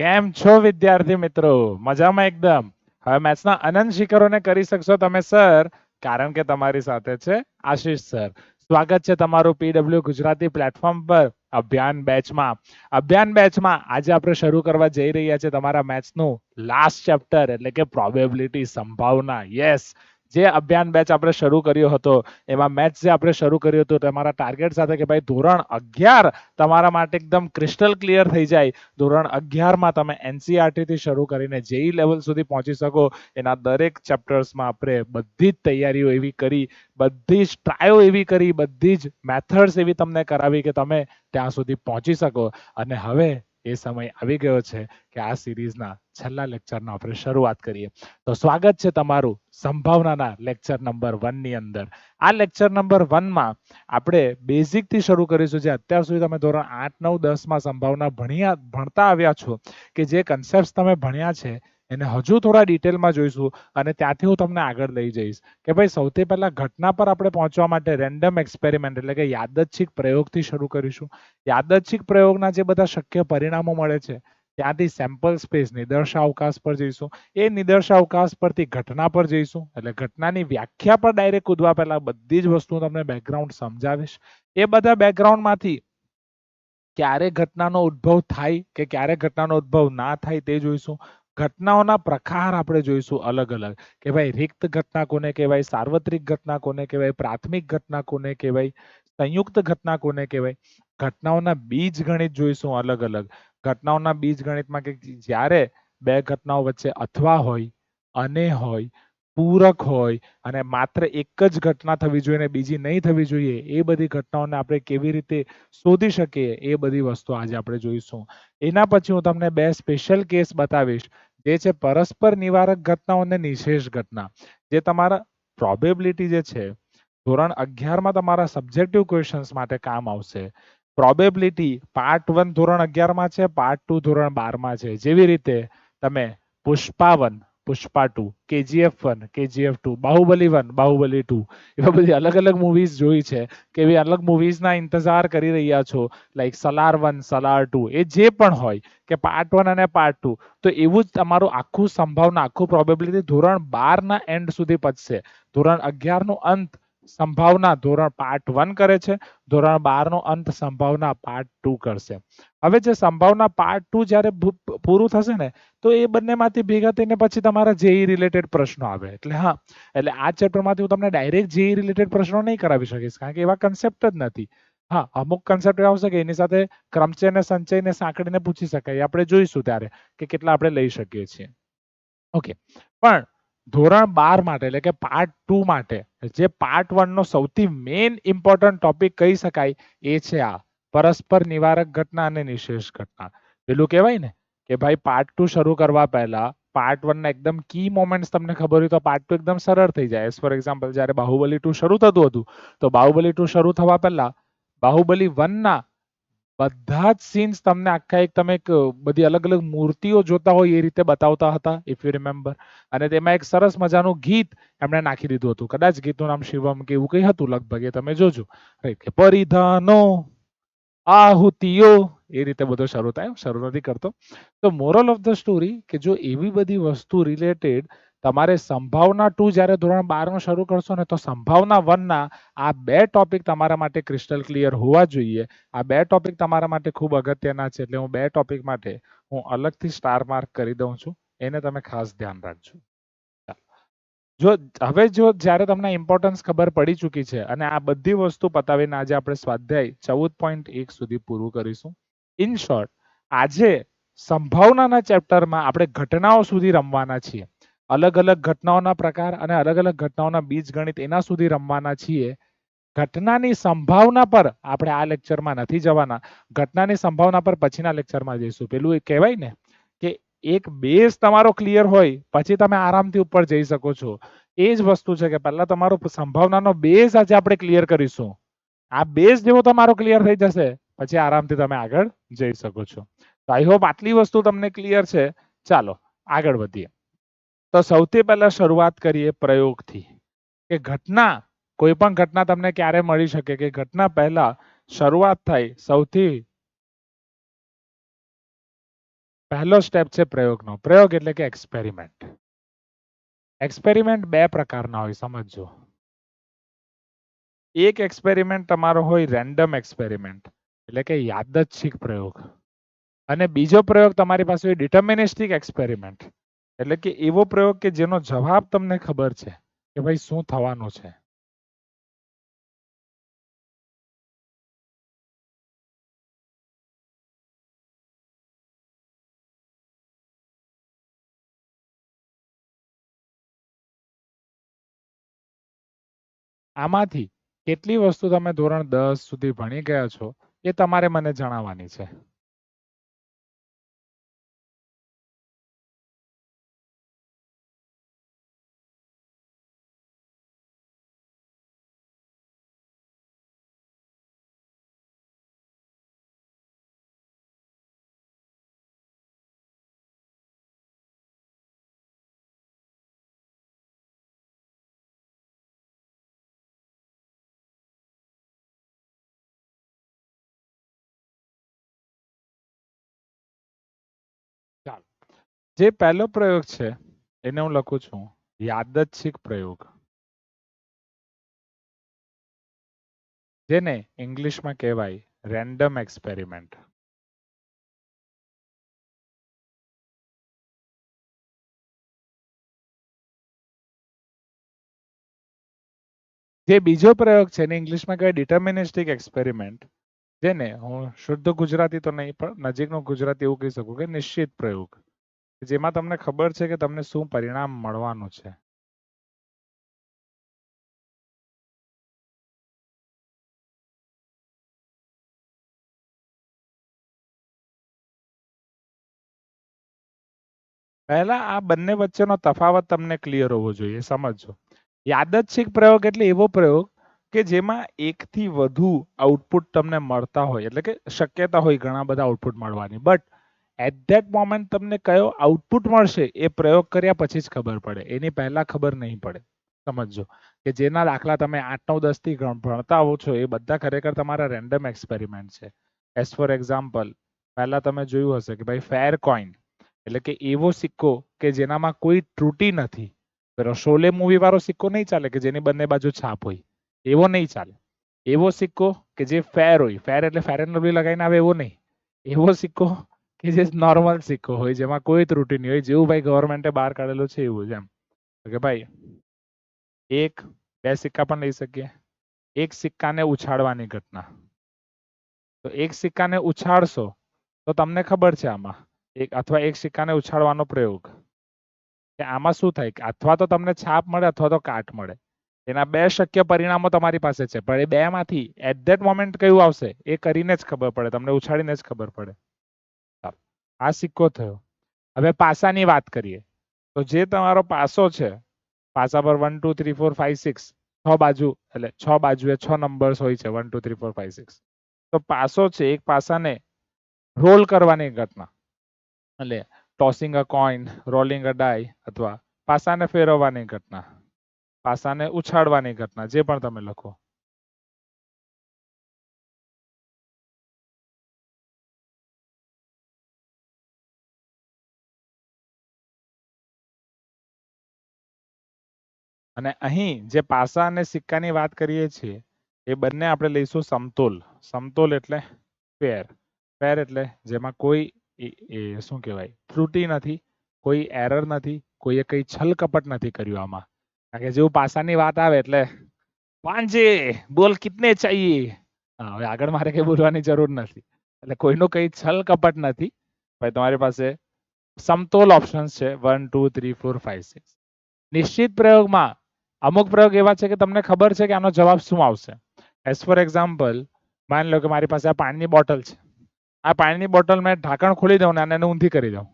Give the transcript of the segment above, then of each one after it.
કેમ છો વિદ્યાર્થી મિત્રો? મજામાં એકદમ. હવે મેથ્સના અનંત શિખરોને કરી શકશો તમે સર, કારણ કે તમારી સાથે છે આશીષ સર. સ્વાગત છે તમારું પીડબ્લ્યુ ગુજરાતી પ્લેટફોર્મ પર અભિયાન બેચમાં. અભિયાન બેચમાં આજે આપણે શરૂ કરવા જઈ રહ્યા છે તમારા મેથ્સનું લાસ્ટ ચેપ્ટર એટલે કે પ્રોબેબિલિટી સંભાવના. યસ, જે અભિયાન બેચ આપણે શરૂ કર્યો હતો એમાં મેથ્સ જે આપણે શરૂ કર્યું હતું તમારા ટાર્ગેટ સાથે કે ભાઈ ધોરણ 11 તમારા માટે એકદમ ક્રિસ્ટલ ક્લિયર થઈ જાય. ધોરણ 11માં તમે એનસીઆરટી થી શરૂ કરીને જેઈ લેવલ સુધી પહોંચી શકો એના દરેક ચેપ્ટર્સમાં આપણે બધી જ તૈયારીઓ એવી કરી, બધી જ ટ્રાયો એવી કરી, બધી જ મેથડ્સ એવી તમને કરાવી કે તમે ત્યાં સુધી પહોંચી શકો. અને હવે એ સમય આવી ગયો છે કે આ સિરીઝના છેલ્લા લેક્ચરનો આપણે શરૂઆત કરીએ. તો સ્વાગત છે તમારું સંભાવનાના લેક્ચર નંબર 1 ની અંદર. આ લેક્ચર નંબર 1 માં આપણે બેઝિક થી શરૂ કરીશું. જે અત્યાર સુધી તમે ધોરણ 8, 9, 10 માં સંભાવના ભણતા આવ્યા છો કે જે કન્સેપ્ટ તમે ભણ્યા છે એને હજુ થોડા ડિટેલમાં જોઈશું અને ત્યાંથી હું તમને આગળ લઈ જઈશ કે ભાઈ સૌથી પહેલા ઘટના પર આપણે પહોંચવા માટે રેન્ડમ એક્સપેરિમેન્ટ એટલે કે યાદચ્છિક પ્રયોગથી શરૂ કરીશું. યાદચ્છિક પ્રયોગના જે બધા શક્ય પરિણામો મળે છે ત્યાંથી સેમ્પલ સ્પેસ નિદર્શાવકાશ પર જઈશું. એ નિદર્શાવકાશ પરથી ઘટના પર જઈશું એટલે ઘટનાની વ્યાખ્યા પર ડાયરેક્ટ કૂદવા પહેલા બધી જ વસ્તુ તમને બેકગ્રાઉન્ડ સમજાવીશ. એ બધા બેકગ્રાઉન્ડમાંથી ક્યારે ઘટનાનો ઉદ્ભવ થાય કે ક્યારે ઘટનાનો ઉદ્ભવ ના થાય તે જોઈશું. ઘટનાઓના પ્રકાર આપણે જોઈશું અલગ અલગ કે ભાઈ રિક્ત ઘટના કોને કહેવાય, સાર્વત્રિક ઘટના કોને કહેવાય, પ્રાથમિક ઘટના કોને કહેવાય, સંયુક્ત ઘટના કોને કહેવાય. ઘટનાઓના બીજગણિત જોઈશું અલગ અલગ. ઘટનાઓના બીજગણિતમાં કે જ્યારે બે ઘટનાઓ વચ્ચે અથવા હોય, અને હોય, પૂરક હોય અને માત્ર એક જ ઘટના થવી જોઈએ અને બીજી નહીં થવી જોઈએ એ બધી ઘટનાઓને આપણે કેવી રીતે શોધી શકીએ એ બધી વસ્તુ આજે આપણે જોઈશું. એના પછી હું તમને બે સ્પેશિયલ કેસ બતાવીશ જે છે પરસ્પર નિવારક ઘટનાઓ અને નિશેષ ઘટના. જે તમારા પ્રોબેબિલિટી જે છે ધોરણ 11માં તમારા સબ્જેક્ટિવ ક્વેશ્ચન્સ માટે કામ આવશે. પ્રોબેબિલિટી પાર્ટ 1 ધોરણ 11માં છે, પાર્ટ 2 ધોરણ 12માં છે. જેવી રીતે તમે પુષ્પા 1, પુષ્પા 2, કેજીએફ 1, કેજીએફ 2, બાહુબલી 1, બાહુબલી 2 એવા બધી અલગ અલગ મૂવીઝ જોઈ છે કે એવી અલગ મૂવીઝના ઇંતજાર કરી રહ્યા છો લાઈક સલાર 1, સલાર 2 એ જે પણ હોય કે પાર્ટ 1 અને પાર્ટ 2 તો એવું જ તમારું આખું સંભાવના આખું પ્રોબેબિલિટી ધોરણ 12ના એન્ડ સુધી પચશે. ધોરણ 11નો અંત સંભાવના ધોરણ પાર્ટ 1 કરે છે, ધોરણ 12નો અંત સંભાવના પાર્ટ 2 કરશે. હવે જે સંભાવના પાર્ટ 2 જ્યારે પૂરું થશે ને તો એ બંનેમાંથી ભેગા થઈને પછી તમારા જેઈ રિલેટેડ પ્રશ્નો આવે. એટલે હા, એટલે આ ચેપ્ટરમાંથી હું તમને ડાયરેક્ટ જેઈ રિલેટેડ પ્રશ્નો નહીં કરાવી શકીશ કારણ કે એવા કન્સેપ્ટ જ નથી. હા, અમુક કન્સેપ્ટ આવશે કે એની સાથે ક્રમચય ને સંચય ને સાંકળીને પૂછી શકાય. આપણે જોઈશું ત્યારે કે કેટલા આપણે લઈ શકીએ છીએ. ઓકે, પણ ધોરણ 12 માટે એટલે કે પાર્ટ 2 માટે જે પાર્ટ 1 નો સૌથી મેઇન ઇમ્પોર્ટન્ટ ટોપિક કહી શકાય એ છે આ પરસ્પર નિવારક ઘટના અને નિશેષ ઘટના. પેલું કહેવાય ને કે ભાઈ પાર્ટ 2 શરૂ કરવા પહેલા પાર્ટ 1 ના એકદમ કી મોમેન્ટ્સ તમને ખબર હોય તો પાર્ટ 2 એકદમ સરળ થઈ જાય. એઝ ફોર એક્ઝામ્પલ જ્યારે બાહુબલી 2 શરૂ થતું હતું તો બાહુબલી 2 શરૂ થવા પહેલા બાહુબલી 1 ના બધા જ સીન્સ તમને આખા એક તમે એક બધી અલગ અલગ મૂર્તિઓ જોતા હોય એ રીતે બતાવતા હતા ઇફ યુ રિમેમ્બર. અને તેમાં એક સરસ મજાનું ગીત એમણે નાખી દીધું હતું. કદાચ ગીતનું નામ શિવમ કે એવું કઈ હતું લગભગ, એ તમે જોજો. રાઈટ, કે પરિધાનો આહુતિઓ એ રીતે બધો શરૂ થાય. શરૂ નથી કરતો. તો મોરલ ઓફ ધ સ્ટોરી કે જો એવી બધી વસ્તુ રિલેટેડ તમારે સંભાવના 2 જ્યારે ધોરણ 12 નું શરૂ કરશો ને તો સંભાવના 1 ના આ બે ટોપિક તમારા માટે ક્રિસ્ટલ ક્લિયર હોવા જોઈએ. આ બે ટોપિક તમારા માટે ખૂબ અગત્યના છે એટલે હું બે ટોપિક માટે હું અલગથી સ્ટાર માર્ક કરી દઉં છું. એને તમે ખાસ ધ્યાન રાખજો. જો જ્યારે તમને ઇમ્પોર્ટન્સ ખબર પડી ચૂકી છે અને આ બધી વસ્તુ પતાવીને આજે આપણે સ્વાધ્યાય 14.1 સુધી પૂરું કરીશું. ઇન શોર્ટ, આજે સંભાવનાના ચેપ્ટરમાં આપણે ઘટનાઓ સુધી રમવાના છીએ. અલગ અલગ ઘટનાઓના પ્રકાર અને અલગ અલગ ઘટનાઓના બીજગણિત એના સુધી રમવાના છીએ. ઘટનાની સંભાવના પર આપણે આ લેક્ચરમાં નથી જવાના. ઘટનાની સંભાવના પર પછીના લેક્ચરમાં જઈશું. પેલું એક કહેવાય ને કે એક બેઝ તમારો ક્લિયર હોય પછી તમે આરામથી ઉપર જઈ શકો છો. એ જ વસ્તુ છે કે પહેલા તમારો સંભાવનાનો બેઝ આજે આપણે ક્લિયર કરીશું. આ બેઝ જેવો તમારો ક્લિયર થઈ જશે પછી આરામથી તમે આગળ જઈ શકો છો. તો આઈ હોપ આટલી વસ્તુ તમને ક્લિયર છે. ચાલો આગળ વધીએ. તો સૌથી પહેલા શરૂઆત કરીએ પ્રયોગથી કે ઘટના કોઈ પણ ઘટના તમને ક્યારે મળી શકે કે ઘટના પહેલા શરૂઆત થાય સૌથી પહેલો સ્ટેપ છે પ્રયોગનો. પ્રયોગ એટલે કે એક્સપેરિમેન્ટ. એક્સપેરિમેન્ટ બે પ્રકારના હોય, સમજજો. એક એક્સપેરિમેન્ટ તમારો હોય રેન્ડમ એક્સપેરિમેન્ટ, એટલે કે યાદચ્છિક પ્રયોગ. અને બીજો પ્રયોગ તમારી પાસે હોય ડિટર્મિનિસ્ટિક એક્સપેરિમેન્ટ, એટલે કે એવો પ્રયોગ કે જેનો જવાબ તમને ખબર છે કે ભાઈ શું થવાનું છે. આમાંથી કેટલી વસ્તુ તમે ધોરણ 10 સુધી ભણી ગયા છો એ તમારે મને જણાવવાની છે. ચાલો, જે પહેલો પ્રયોગ છે એને હું લખું છું યાદચ્છિક પ્રયોગ, જેને ઇંગ્લિશમાં કહેવાય રેન્ડમ એક્સપેરિમેન્ટ. જે બીજો પ્રયોગ છે એને ઇંગ્લિશમાં કહેવાય ડિટર્મિનિસ્ટિક એક્સપેરિમેન્ટ, જેને હું શુદ્ધ ગુજરાતી તો નહીં પણ નજીકનું ગુજરાતી એવું કહી શકું કે નિશ્ચિત પ્રયોગ, જેમાં તમને ખબર છે કે તમને શું પરિણામ મળવાનું છે. પહેલા આ બંને વચ્ચેનો તફાવત તમને ક્લિયર હોવો જોઈએ, સમજજો. યાદચ્છિક પ્રયોગ એટલે એવો પ્રયોગ કે જેમાં એકથી વધુ આઉટપુટ તમને મળતા હોય, એટલે કે શક્યતા હોય ઘણા બધા આઉટપુટ મળવાની, બટ એટ ધેટ મોમેન્ટ તમને કયો આઉટપુટ મળશે એ પ્રયોગ કર્યા પછી જ ખબર પડે, એની પહેલા ખબર નહીં પડે. સમજજો કે જેના દાખલા તમે 8, 9, 10 થી ભણતા આવો છો એ બધા ખરેખર તમારા રેન્ડમ એક્સપેરિમેન્ટ છે. એઝ ફોર એક્ઝામ્પલ, પહેલા તમે જોયું હશે કે ભાઈ ફેર કોઈન એટલે કે એવો સિક્કો કે જેનામાં કોઈ ત્રુટી નથી. પેલો શોલે મૂવી વાળો સિક્કો નહીં ચાલે કે જેની બંને બાજુ છાપ હોય, એવો નહીં ચાલે. એવો સિક્કો કે જે ફેર હોય, ફેર એટલે ફેર એન્ડ લવલી લગાવીને આવે એવો નહીં, એવો સિક્કો કે જે નોર્મલ સિક્કો હોય જેમાં કોઈ ત્રુટી નહીં હોય, જેવું ભાઈ ગવર્મેન્ટે બહાર કાઢેલું છે એવું જ એમ. કે ભાઈ એક બે સિક્કા પણ લઈ શકીએ. એક સિક્કાને ઉછાળવાની ઘટના, તો એક સિક્કાને ઉછાળશો તો તમને ખબર છે આમાં એક અથવા એક સિક્કાને ઉછાળવાનો પ્રયોગ કે આમાં શું થાય કે અથવા તો તમને છાપ મળે અથવા તો કાટ મળે. એના બે શક્ય પરિણામો તમારી પાસે છે, પણ એ બે માંથી એટ ધેટ મોમેન્ટ કયું આવશે એ કરીને જ ખબર પડે, તમને ઉછાળીને જ ખબર પડે. આ સિક્કો થયો. હવે પાસાની વાત કરીએ તો જે તમારો પાસો છે, પાસા પર 1 2 3 4 5 6 છ બાજુ, એટલે છ બાજુએ 6 નંબર્સ હોય છે 1 2 3 4 5 6. તો પાસો છે એક પાસાને રોલ કરવાની ઘટના, એટલે ટોસિંગ અ કોઈન, રોલિંગ અ ડાઈ, અથવા પાસાને ફેરવવાની ઘટના, પાસાને ઉછાળવાની ઘટના, જે પણ તમે લખો. અને અહીં જે પાસા અને સિક્કાની વાત કરીએ છીએ એ બંને આપણે લઈશું સમતોલ. સમતોલ એટલે ફેર. ફેર એટલે જેમાં કોઈ શું કહેવાય ત્રુટી નથી, કોઈ એરર નથી, કોઈએ કઈ છલ કપટ નથી કર્યું આમાં. કારણ કે જેવું પાસાની વાત આવે એટલે પાંજે બોલ કિતને ચાહીએ. હવે આગળ મારે કઈ બોલવાની જરૂર નથી, એટલે કોઈનું કઈ છલ કપટ નથી. ભાઈ તમારી પાસે સમતોલ ઓપ્શન્સ છે 1 2 3 4 5 6. નિશ્ચિત પ્રયોગમાં અમુક પ્રયોગ એવા છે કે તમને ખબર છે કે આનો જવાબ શું આવશે. એઝ ફોર એક્ઝામ્પલ, માની લો કે મારી પાસે આ પાણીની બોટલ છે. આ પાણીની બોટલ મેં ઢાંકણ ખોલી દઉં ને એને ઊંધી કરી દઉં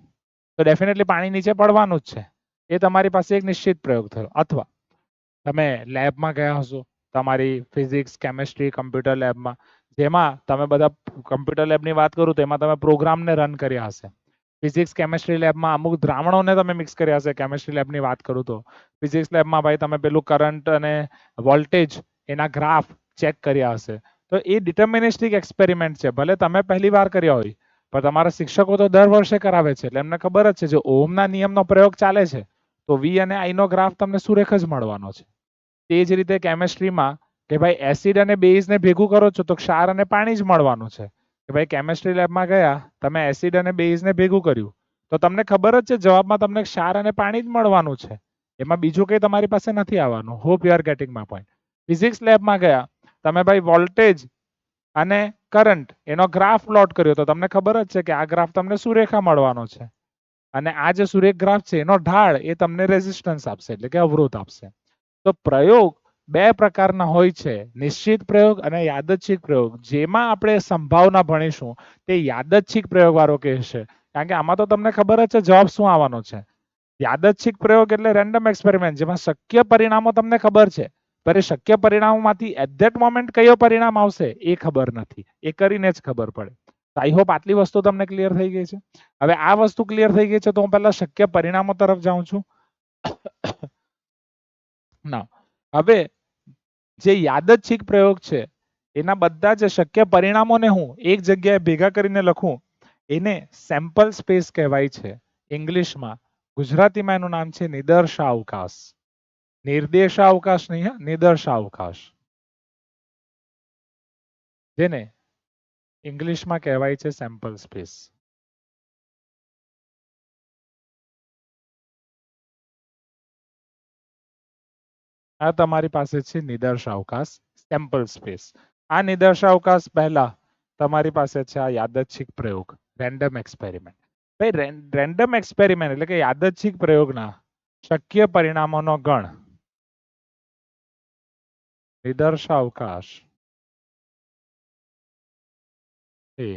તો ડેફિનેટલી પાણી નીચે પડવાનું જ છે. એ તમારી પાસે એક નિશ્ચિત પ્રયોગ થયો. અથવા તમે લેબમાં ગયા હશો, તમારી ફિઝિક્સ, કેમેસ્ટ્રી, કમ્પ્યુટર લેબમાં, જેમાં તમે બધા કમ્પ્યુટર લેબની વાત કરું તો એમાં તમે પ્રોગ્રામને રન કર્યા હશે. ફિઝિક્સ કેમેસ્ટ્રી લેબમાં અમુક દ્રાવણોને તમે મિક્સ કર્યા હશે. કેમેસ્ટ્રી લેબની વાત કરું તો ફિઝિક્સ લેબમાં ભાઈ તમે પેલું કરંટ અને વોલ્ટેજ એના ગ્રાફ ચેક કર્યા હશે. તો એ ડિટર્મિનિસ્ટિક એક્સપેરિમેન્ટ છે, ભલે તમે પહેલી વાર કર્યા હોય પણ તમારા શિક્ષકો તો દર વર્ષે કરાવે છે એટલે એમને ખબર જ છે જો ઓહમના નિયમનો પ્રયોગ ચાલે છે તો વી અને આઈ નો ગ્રાફ તમને સુરેખ જ મળવાનો છે. તે જ રીતે કેમેસ્ટ્રીમાં કે ભાઈ એસિડ અને બેઝને ભેગું કરો છો તો ક્ષાર અને પાણી જ મળવાનું છે કે ભાઈ કેમેસ્ટ્રી લેબમાં ગયા તમે એસિડ અને બેઝને ભેગું કર્યું તો તમને ખબર જ છે જવાબમાં તમને ક્ષાર અને પાણી જ મળવાનું છે. એમાં બીજું કંઈ તમારી પાસે નથી આવવાનું. Hope you are getting my point. Physics લેબમાં ગયા તમે ભાઈ વોલ્ટેજ અને કરંટ એનો ગ્રાફ પ્લોટ કર્યો તો તમને ખબર જ છે કે આ ગ્રાફ તમને સુરેખા મળવાનો છે અને આ જે સુરેખ ગ્રાફ છે એનો ઢાળ એ તમને રેઝિસ્ટન્સ આપશે એટલે કે અવરોધ આપશે. તો પ્રયોગ બે પ્રકારના હોય છે, નિશ્ચિત પ્રયોગ અને યાદચ્છિક પ્રયોગ. જેમાં આપણે સંભાવના ભણીશું તે યાદચ્છિક પ્રયોગ વાળો કહેશે કારણ કે આમાં તો તમને ખબર જ છે જવાબ શું આવવાનો છે. યાદચ્છિક પ્રયોગ એટલે રેન્ડમ એક્સપેરિમેન્ટ જેમાં શક્ય પરિણામો તમને ખબર છે પણ એ શક્ય પરિણામોમાંથી એટ ધેટ મોમેન્ટ કયો પરિણામ આવશે એ ખબર નથી, એ કરીને જ ખબર પડે. આઈ હોપ આટલી વસ્તુ તમને ક્લિયર થઈ ગઈ છે. હવે આ વસ્તુ ક્લિયર થઈ ગઈ છે તો હું પહેલા શક્ય પરિણામો તરફ જાઉં છું. ના, હવે જે યાદચ્છિક પ્રયોગ છે એના બધા જ શક્ય પરિણામોને હું એક જગ્યાએ ભેગા કરીને લખું એને સેમ્પલ સ્પેસ કહેવાય છે ઇંગ્લિશમાં. ગુજરાતીમાં એનું નામ છે નિદર્શાવકાશ. નિર્દેશાવકાશ નહીં, હા, નિદર્શાવકાશ, જેને ઇંગ્લિશમાં કહેવાય છે સેમ્પલ સ્પેસ. આ તમારી પાસે છે નિદર્શાવકાશ, સેમ્પલ સ્પેસ. આ નિદર્શાવકાશ પહેલા તમારી પાસે છે આ યાદચ્છિક પ્રયોગ, રેન્ડમ એક્સપેરિમેન્ટ. ભાઈ રેન્ડમ એક્સપેરિમેન્ટ એટલે કે યાદચ્છિક પ્રયોગના શક્ય પરિણામોનો ગણ નિદર્શાવકાશ એ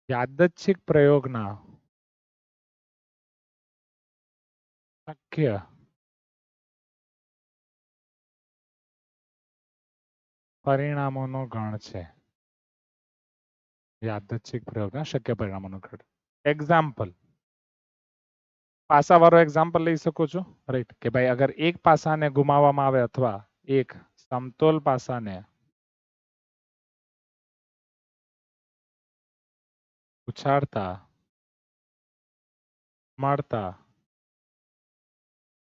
યાદચ્છિક પ્રયોગના શક્ય પરિણામોનો ગણ છે. યાદચ્છિક પ્રયોગના શક્ય પરિણામોનો ગણ. એક્ઝામ્પલ, પાસાવાળો એક્ઝામ્પલ લઈ શકો છો, રાઈટ? કે ભાઈ અગર એક પાસાને ગુમાવવામાં આવે અથવા એક સમતોલ પાસાને ઉછાળતા મળતા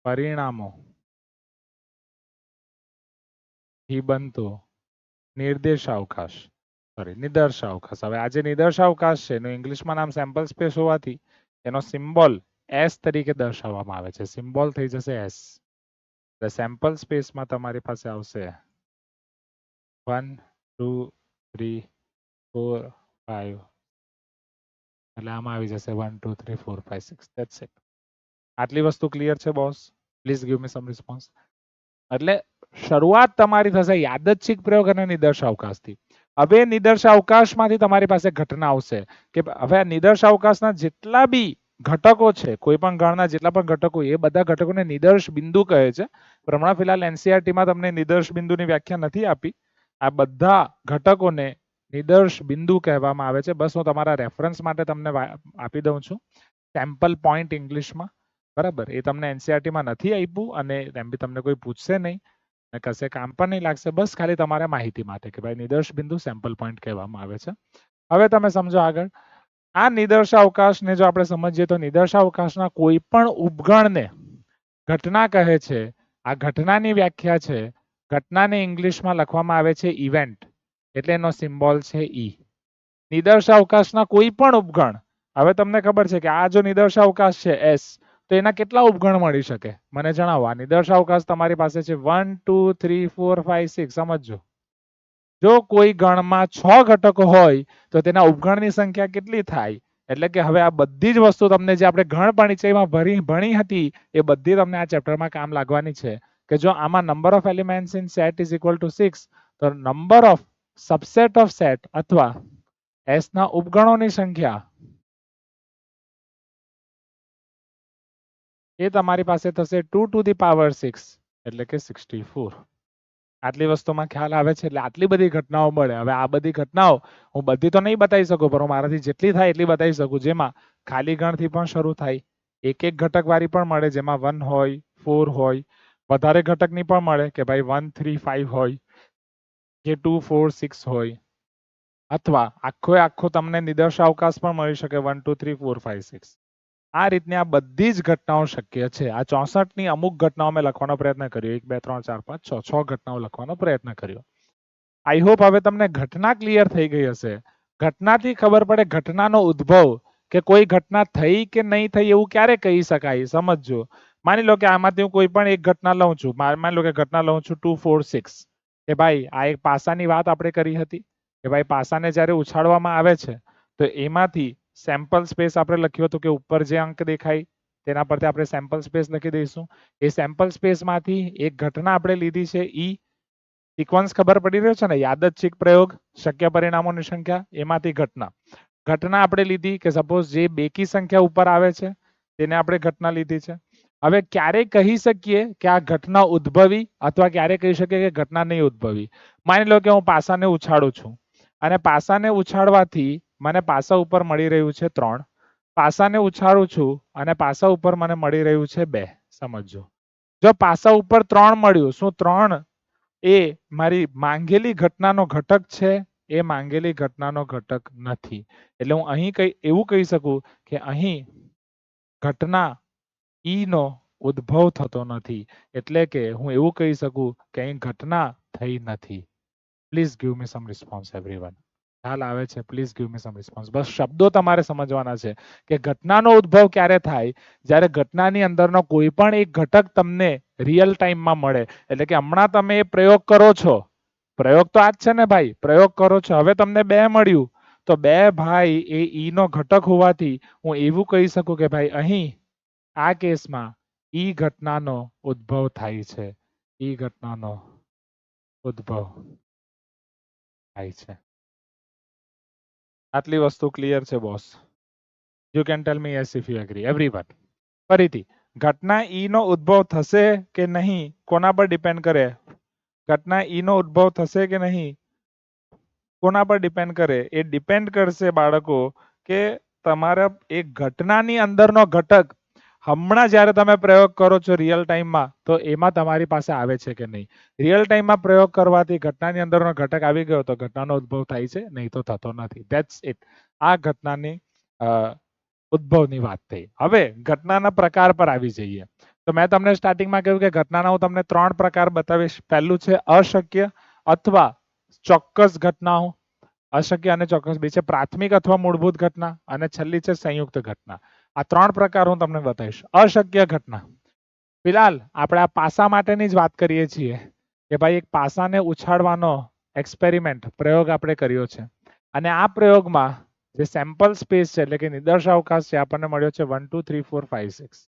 પરિણામો થી બનતો નિર્દેશાવકાશ, સોરી નિદર્શાવકાશ. હવે આ જે નિદર્શાવકાશ છે એનું ઇંગ્લિશમાં નામ સેમ્પલ સ્પેસ હોવાથી એનો સિમ્બોલ એસ તરીકે દર્શાવવામાં આવે છે. સિમ્બોલ થઈ જશે એસ. એટલે સેમ્પલ સ્પેસમાં તમારી પાસે આવશે 1 2 3 4 5 એટલે આમાં આવી જશે 1 2 3 4 5 6. That's it. આટલી વસ્તુ ક્લિયર છે boss? Please give me some response. એટલે શરૂઆત તમારી થશે યાદચ્છિક પ્રયોગ અને નિદર્શાવકાશથી. હવે નિદર્શાવકાશમાંથી તમારી પાસે ઘટના આવશે કે હવે આ નિદર્શાવકાશના જેટલા બી ઘટકો છે, કોઈ પણ ગણના જેટલા પણ ઘટકો, એ બધા ઘટકોને નિદર્શ બિંદુ કહે છે. પણ હમણાં ફિલહાલ એનસીઆરટીમાં તમને નિદર્શ બિંદુની વ્યાખ્યા નથી આપી. આ બધા ઘટકોને નિદર્શ બિંદુ કહેવામાં આવે છે. બસ હું તમારા રેફરન્સ માટે તમને આપી દઉં છું. સેમ્પલ પોઈન્ટ ઇંગ્લિશમાં, બરાબર? એ તમને એનસીઆરટીમાં નથી આપ્યું અને એમ બી તમને કોઈ પૂછશે નહીં અને કશે કામ પણ નહીં લાગશે. બસ ખાલી તમારા માહિતી માટે કે ભાઈ નિદર્શ બિંદુ સેમ્પલ પોઈન્ટ કહેવામાં આવે છે. હવે તમે સમજો આગળ. આ નિદર્શાવકાશને જો આપણે સમજીએ તો નિદર્શાવકાશના કોઈ પણ ઉપગણને ઘટના કહે છે. આ ઘટનાની વ્યાખ્યા છે, ઘટનાને ઇંગ્લિશમાં લખવામાં આવે છે ઇવેન્ટ, એટલે એનો સિમ્બોલ છે ઈ. નિદર્શાવકાશના કોઈ પણ ઉપગણ, હવે તમને ખબર છે કે આ જો નિદર્શાવકાશ છે એસ, તો એના કેટલા ઉપગણ મળી શકે મને જણાવો. આ નિદર્શાવકાશ તમારી પાસે છે 1 2 3 4 5 6. સમજો, જો કોઈ ગણમાં 6 ઘટકો હોય તો તેના ઉપગણની સંખ્યા કેટલી થાય? એટલે કે હવે આ બધી જ વસ્તુ તમને જે આપણે ગણ પરિચયમાં ભણી હતી એ બધી તમને આ ચેપ્ટરમાં કામ લાગવાની છે કે જો આમાં number of elements in set is equal to 6 તો number of subset of set અથવા એસ ના ઉપગણોની સંખ્યા એ તમારી પાસે થશે 2 ટુ ધી પાવર 6 એટલે કે 64. આટલી વસ્તુમાં ખ્યાલ આવે છે? એટલે આટલી બધી ઘટનાઓ મળે. હવે આ બધી ઘટનાઓ હું બધી તો નહીં બતાવી શકું પણ મારાથી જેટલી થાય એટલી બતાવી શકું. જેમાં ખાલી ગણથી પણ શરૂ થાય, એક એક ઘટક વાળી પણ મળે જેમાં 1 હોય 4 હોય, વધારે ઘટકની પણ મળે કે ભાઈ 1 3 5 હોય કે 2 4 6 હોય, અથવા આખો તમને નિદર્શાવકાશ પણ મળી શકે 1 2 3 4 5 6 આ રીતની આ બધી જ ઘટનાઓ શક્ય છે આ 64 ની અમુક ઘટનાઓ મેં લખવાનો પ્રયત્ન કર્યો 1 2 3 4 5 6 ઘટનાઓ લખવાનો પ્રયત્ન કર્યો આઈ હોપ હવે તમને ઘટના ક્લિયર થઈ ગઈ હશે ઘટનાથી ખબર પડે ઘટનાનો ઉદ્ભવ કે કોઈ ઘટના થઈ કે નહીં થઈ એવું ક્યારે કહી શકાય સમજજો માની લો કે આમાંથી હું કોઈ પણ એક ઘટના લઉં છું માની લો કે ઘટના લઉં છું 2 4 6 કે ભાઈ આ એક પાસાની વાત આપણે કરી હતી કે ભાઈ પાસાને જ્યારે ઉછાળવામાં આવે છે તો એમાંથી સેમ્પલ સ્પેસ આપણે લખ્યું હતું કે ઉપર જે અંક દેખાય તેના પરથી આપણે સેમ્પલ સ્પેસ લખી દઈશું એ સેમ્પલ સ્પેસમાંથી એક ઘટના આપણે લીધી છે ઈ સિક્વન્સ ખબર પડી રહ્યો છે ને યાદચ્છિક પ્રયોગ શક્ય પરિણામોની સંખ્યા એમાંથી ઘટના આપણે લીધી કે સપોઝ જે બેકી સંખ્યા ઉપર આવે છે તેને આપણે ઘટના લીધી છે હવે ક્યારે કહી શકીએ કે આ ઘટના ઉદ્ભવી અથવા ક્યારે કહી શકીએ કે ઘટના નહીં ઉદ્ભવી માની લો કે હું પાસાને ઉછાળું છું અને પાસાને ઉછાળવાથી મને પાસા ઉપર મળી રહ્યું છે 3 પાસાને ઉછાળું છું અને પાસા ઉપર મને મળી રહ્યું છે 2 સમજો જો પાસા ઉપર 3 મળ્યું શું 3 એ મારી માંગેલી ઘટનાનો ઘટક છે એ માંગેલી ઘટનાનો ઘટક નથી એટલે હું અહીં એવું કહી શકું કે અહીં ઘટના ઈ નો ઉદ્ભવ થતો નથી એટલે કે હું એવું કહી શકું કે અહીં ઘટના થઈ નથી please give me some response everyone ખ્યાલ આવે છે please give me some response બસ શબ્દો તમારે સમજવાના છે કે ઘટનાનો ઉદ્ભવ ક્યારે થાય જ્યારે ઘટનાની અંદરનો કોઈ પણ એક ઘટક તમને રિયલ ટાઈમમાં મળે એટલે કે હમણાં તમે એ પ્રયોગ કરો છો પ્રયોગ તો આ જ છે ને ભાઈ પ્રયોગ કરો છો હવે તમને 2 મળ્યું તો 2 ભાઈ એ ઈ નો ઘટક હોવાથી હું એવું કહી શકું કે ભાઈ અહીં આ કેસમાં ઈ ઘટનાનો ઉદ્ભવ થાય છે ઈ ઘટનાનો ઉદ્ભવ થાય છે આટલી વસ્તુ ક્લિયર છે boss you can tell me yes if you agree everyone ફરીથી ઘટના ઈ નો ઉદ્ભવ થશે કે નહીં કોના પર ડિપેન્ડ કરે ઘટના ઈ નો ઉદ્ભવ થશે કે નહીં કોના પર ડિપેન્ડ કરે એ ડિપેન્ડ કરશે બાળકો કે તમારા એક ઘટનાની અંદરનો ઘટક હમણાં જ્યારે તમે પ્રયોગ કરો છો રિયલ ટાઈમમાં તો એમાં તમારી પાસે આવે છે કે નહીં રિયલ ટાઈમમાં પ્રયોગ કરવાથી ઘટનાની અંદરનો ઘટક આવી ગયો તો ઘટનાનો ઉદ્ભવ થાય છે નહીં તો થતો નથી ધેટ્સ ઇટ આ ઘટનાની ઉદ્ભવની વાત થઈ હવે ઘટનાના પ્રકાર પર આવી જઈએ તો મેં તમને સ્ટાર્ટિંગમાં કહ્યું કે ઘટનાના હું તમને 3 પ્રકાર બતાવીશ પહેલું છે અશક્ય અથવા ચોક્કસ ઘટનાઓ અશક્ય અને ચોક્કસ બે છે પ્રાથમિક અથવા મૂળભૂત ઘટના અને છેલ્લી છે સંયુક્ત ઘટના આ 3 પ્રકાર હું તમને બતાવીશ અશક્ય ઘટના ફિલહાલ આપણે આ પાસા માટેની જ વાત કરીએ છીએ કે ભાઈ એક પાસાને ઉછાળવાનો એક્સપેરિમેન્ટ પ્રયોગ આપણે કર્યો છે અને આ પ્રયોગમાં જે સેમ્પલ સ્પેસ છે એટલે કે નિદર્શાવકાશ છે આપણને મળ્યો છે 1 2 3 4 5 6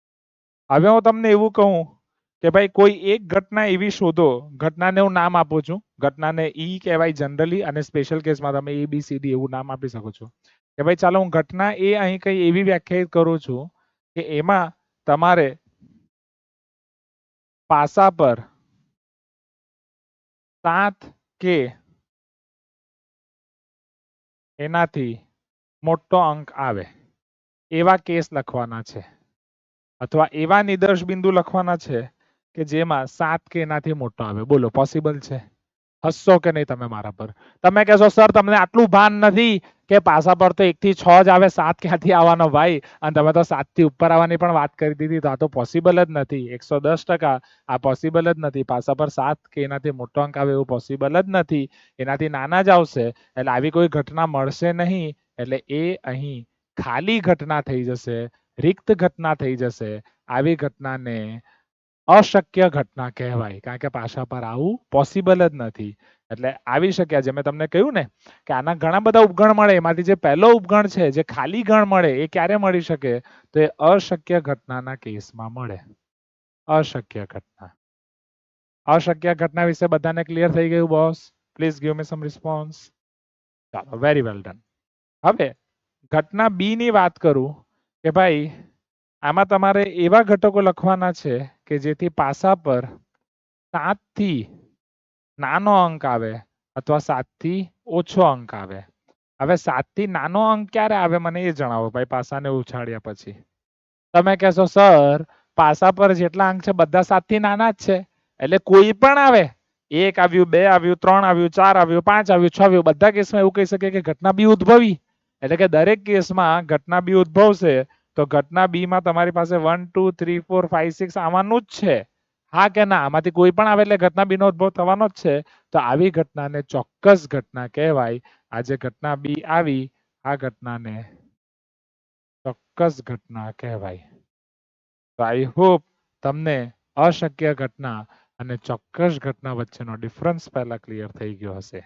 હવે હું તમને એવું કહું કે ભાઈ કોઈ એક ઘટના એવી શોધો ઘટનાને હું નામ આપું છું ઘટનાને ઈ કહેવાય જનરલી અને સ્પેશિયલ કેસમાં તમે ABCD એવું નામ આપી શકો છો કે ભાઈ ચાલો હું ઘટના એ અહીં કઈ એવી વ્યાખ્યાયિત કરું છું કે એમાં તમારે પાસા પર 7 કે એનાથી મોટો અંક આવે એવા કેસ લખવાના છે અથવા એવા નિદર્શ બિંદુ લખવાના છે કે જેમાં 7 કે એનાથી મોટો આવે બોલો પોસિબલ છે હસશો કે નહીં તમે મારા પર તમે કહેશો સર તમને આટલું ભાન નથી કે પાસા પર તો 1 થી 6 જ આવે 7 ક્યાંથી આવવાનો ભાઈ અને તમે તો 7 થી ઉપર આવવાની પણ વાત કરી દીધી તો આ તો પોસિબલ જ નથી 110% આ પોસિબલ જ નથી પાસા પર 7 કે એનાથી મોટો અંક આવે એવું પોસિબલ જ નથી એનાથી નાના જ આવશે એટલે આવી કોઈ ઘટના મળશે નહીં એટલે એ અહીં ખાલી ઘટના થઈ જશે રિક્ત ઘટના થઈ જશે આવી ઘટનાને અશક્ય ઘટના કહેવાય કારણ કે પાસા પર આવું પોસિબલ જ નથી એટલે આવી શક્યા જે મેં તમને કહ્યું ને કે આના ઘણા બધા ઉપગણ મળે એમાંથી જે પહેલો ઉપગણ છે જે ખાલી ગણ મળે એ ક્યારે મળી શકે તો એ અશક્ય ઘટનાના કેસમાં મળે અશક્ય ઘટના વિશે બધાને ક્લિયર થઈ ગયું boss please give me some response ચાલો વેરી વેલ ડન હવે ઘટના બી ની વાત કરું કે ભાઈ આમાં તમારે એવા ઘટકો લખવાના છે કે જેથી પાસા પર 7 થી નાનો અંક આવે અથવા 7 થી ઓછો અંક આવે હવે 7 થી નાનો અંક ક્યારે આવે મને એ જણાવો ભાઈ પાસાને ઉછાળ્યા પછી તમે કહેશો સર પાસા પર જેટલા અંક છે બધા 7 થી નાના જ છે એટલે કોઈ પણ આવે એક આવ્યું, બે આવ્યું, ત્રણ આવ્યું, ચાર આવ્યું, પાંચ આવ્યું, છ આવ્યું, બધા કેસમાં એવું કહી શકીએ કે ઘટના બી ઉદ્ભવી. એટલે કે દરેક કેસમાં ઘટના બી ઉદ્ભવશે. તો ઘટના બી માં તમારી પાસે 1 2 3 4 5 6 આવવાનું જ છે. હા કે ના? આમાંથી કોઈ પણ આવે એટલે ઘટના બી નો ઉદ્ભવ થવાનો જ છે. તો આવી ઘટનાને ચોક્કસ ઘટના કહેવાય. આ જે ઘટના બી આવી, આ ઘટનાને ચોક્કસ ઘટના કહેવાય. તો આઈ હોપ તમને અશક્ય ઘટના અને ચોક્કસ ઘટના વચ્ચેનો ડિફરન્સ પહેલા ક્લિયર થઈ ગયો હશે.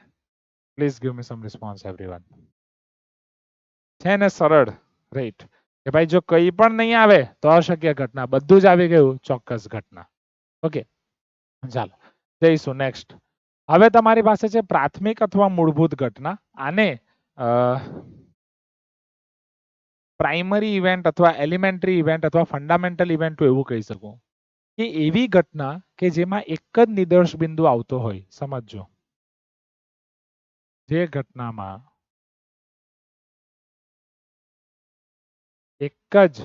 Please give me some response everyone. છે ને સરળ? રાઈટ. કે ભાઈ જો કંઈ પણ નહીં આવે તો અશક્ય ઘટના, બધું જ આવી ગયું ચોક્કસ ઘટના. ઓકે, ચાલો જઈશું નેક્સ્ટ. હવે તમારી પાસે છે પ્રાથમિક અથવા મૂળભૂત ઘટના. આને પ્રાઇમરી ઇવેન્ટ અથવા એલિમેન્ટરી ઇવેન્ટ અથવા ફંડામેન્ટલ ઇવેન્ટ એવું કહી શકું. કે એવી ઘટના કે જેમાં એક જ નિદર્શ બિંદુ આવતો હોય. સમજજો, જે ઘટનામાં એક જ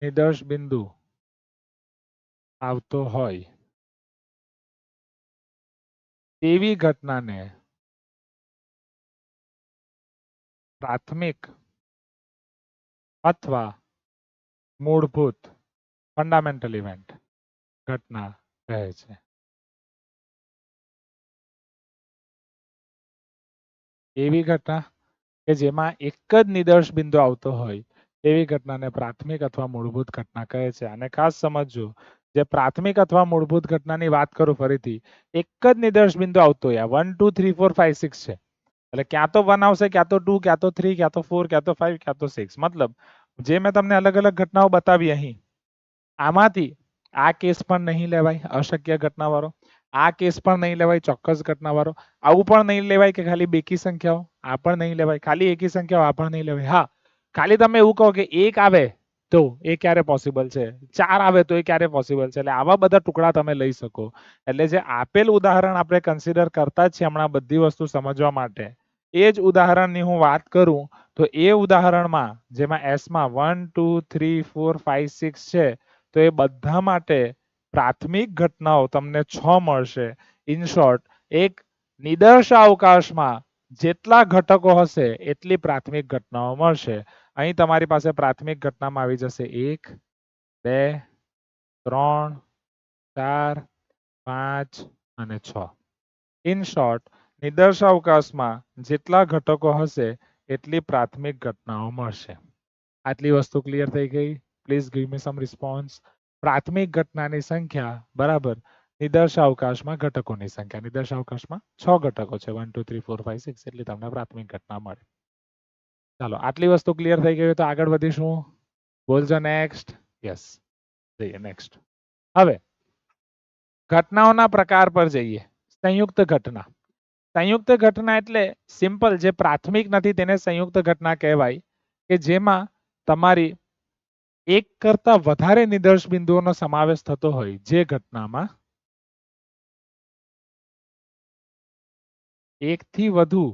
નિદર્શ બિંદુ આવતો હોય તેવી ઘટનાને પ્રાથમિક અથવા મૂળભૂત ફંડામેન્ટલ ઇવેન્ટ ઘટના કહે છે. એવી ઘટના કે જેમાં એક જ નિદર્શ બિંદુ આવતો હોય તેવી ઘટનાને પ્રાથમિક અથવા મૂળભૂત ઘટના કહે છે. અને ખાસ સમજજો, જે પ્રાથમિક અથવા મૂળભૂત ઘટનાની વાત કરું ફરીથી, એક જ નિદર્શ બિંદુ આવતો હોય. 1 2 3 4 5 6 છે. એટલે ક્યાં તો 1 આવશે, ક્યાં તો 2, ક્યાં તો 3, ક્યાં તો 4, ક્યાં તો 5, ક્યાં તો 6. મતલબ જે મેં તમને અલગ અલગ ઘટનાઓ બતાવી અહીં, આમાંથી આ કેસ પણ નહીં લેવાય અશક્ય ઘટના વાળો, આ કેસ પણ નહીં લેવાય ચોક્કસ ઘટના વાળો, આવું પણ નહીં લેવાય કે ખાલી બેકી સંખ્યાઓ, આ પણ નહીં લેવાય ખાલી એકી સંખ્યાઓ, આ પણ નહીં લેવાય. હા, ખાલી તમે એવું કહો કે એક આવે તો એ ક્યારે પોસિબલ છે, 4 આવે તો એ ક્યારે પોસિબલ છે. એટલે આવા બધા ટુકડા તમે લઈ શકો. એટલે જે આપેલ ઉદાહરણ આપણે કન્સિડર કરતા જ છીએ હમણાં બધી વસ્તુ સમજવા માટે, એ જ ઉદાહરણની હું વાત કરું તો એ ઉદાહરણમાં જેમાં એસ માં 1 2 3 4 5 6 છે, તો એ બધા માટે પ્રાથમિક ઘટનાઓ તમને 6 મળશે. ઇન શોર્ટ, એક નિદર્શ અવકાશમાં જેટલા ઘટકો હશે એટલી પ્રાથમિક ઘટનાઓ મળશે. અહીં તમારી પાસે પ્રાથમિક ઘટનામાં આવી જશે 1 2 3 4 5 અને 6. ઇન શોર્ટ, નિદર્શ અવકાશમાં જેટલા ઘટકો હશે એટલી પ્રાથમિક ઘટનાઓ મળશે. આટલી વસ્તુ ક્લિયર થઈ ગઈ? Please give me some response. પ્રાથમિક ઘટનાની સંખ્યા બરાબર નિદર્શ અવકાશમાં ઘટકોની સંખ્યા. નિદર્શ અવકાશમાં 6 ઘટકો છે, 1 2 3 4 5 6, એટલે તમને પ્રાથમિક ઘટના મળે. ચાલો, આટલી વસ્તુ ક્લિયર થઈ ગઈ તો આગળ વધીશું. બોલજો નેક્સ્ટ. યસ, જઈએ નેક્સ્ટ. હવે ઘટનાઓના પ્રકાર પર જઈએ. સંયુક્ત ઘટના. સંયુક્ત ઘટના એટલે સિમ્પલ, જે પ્રાથમિક નથી તેને સંયુક્ત ઘટના કહેવાય, કે જેમાં તમારી એક કરતા વધારે નિદર્શ બિંદુઓનો સમાવેશ થતો હોય. જે ઘટનામાં એકથી વધુ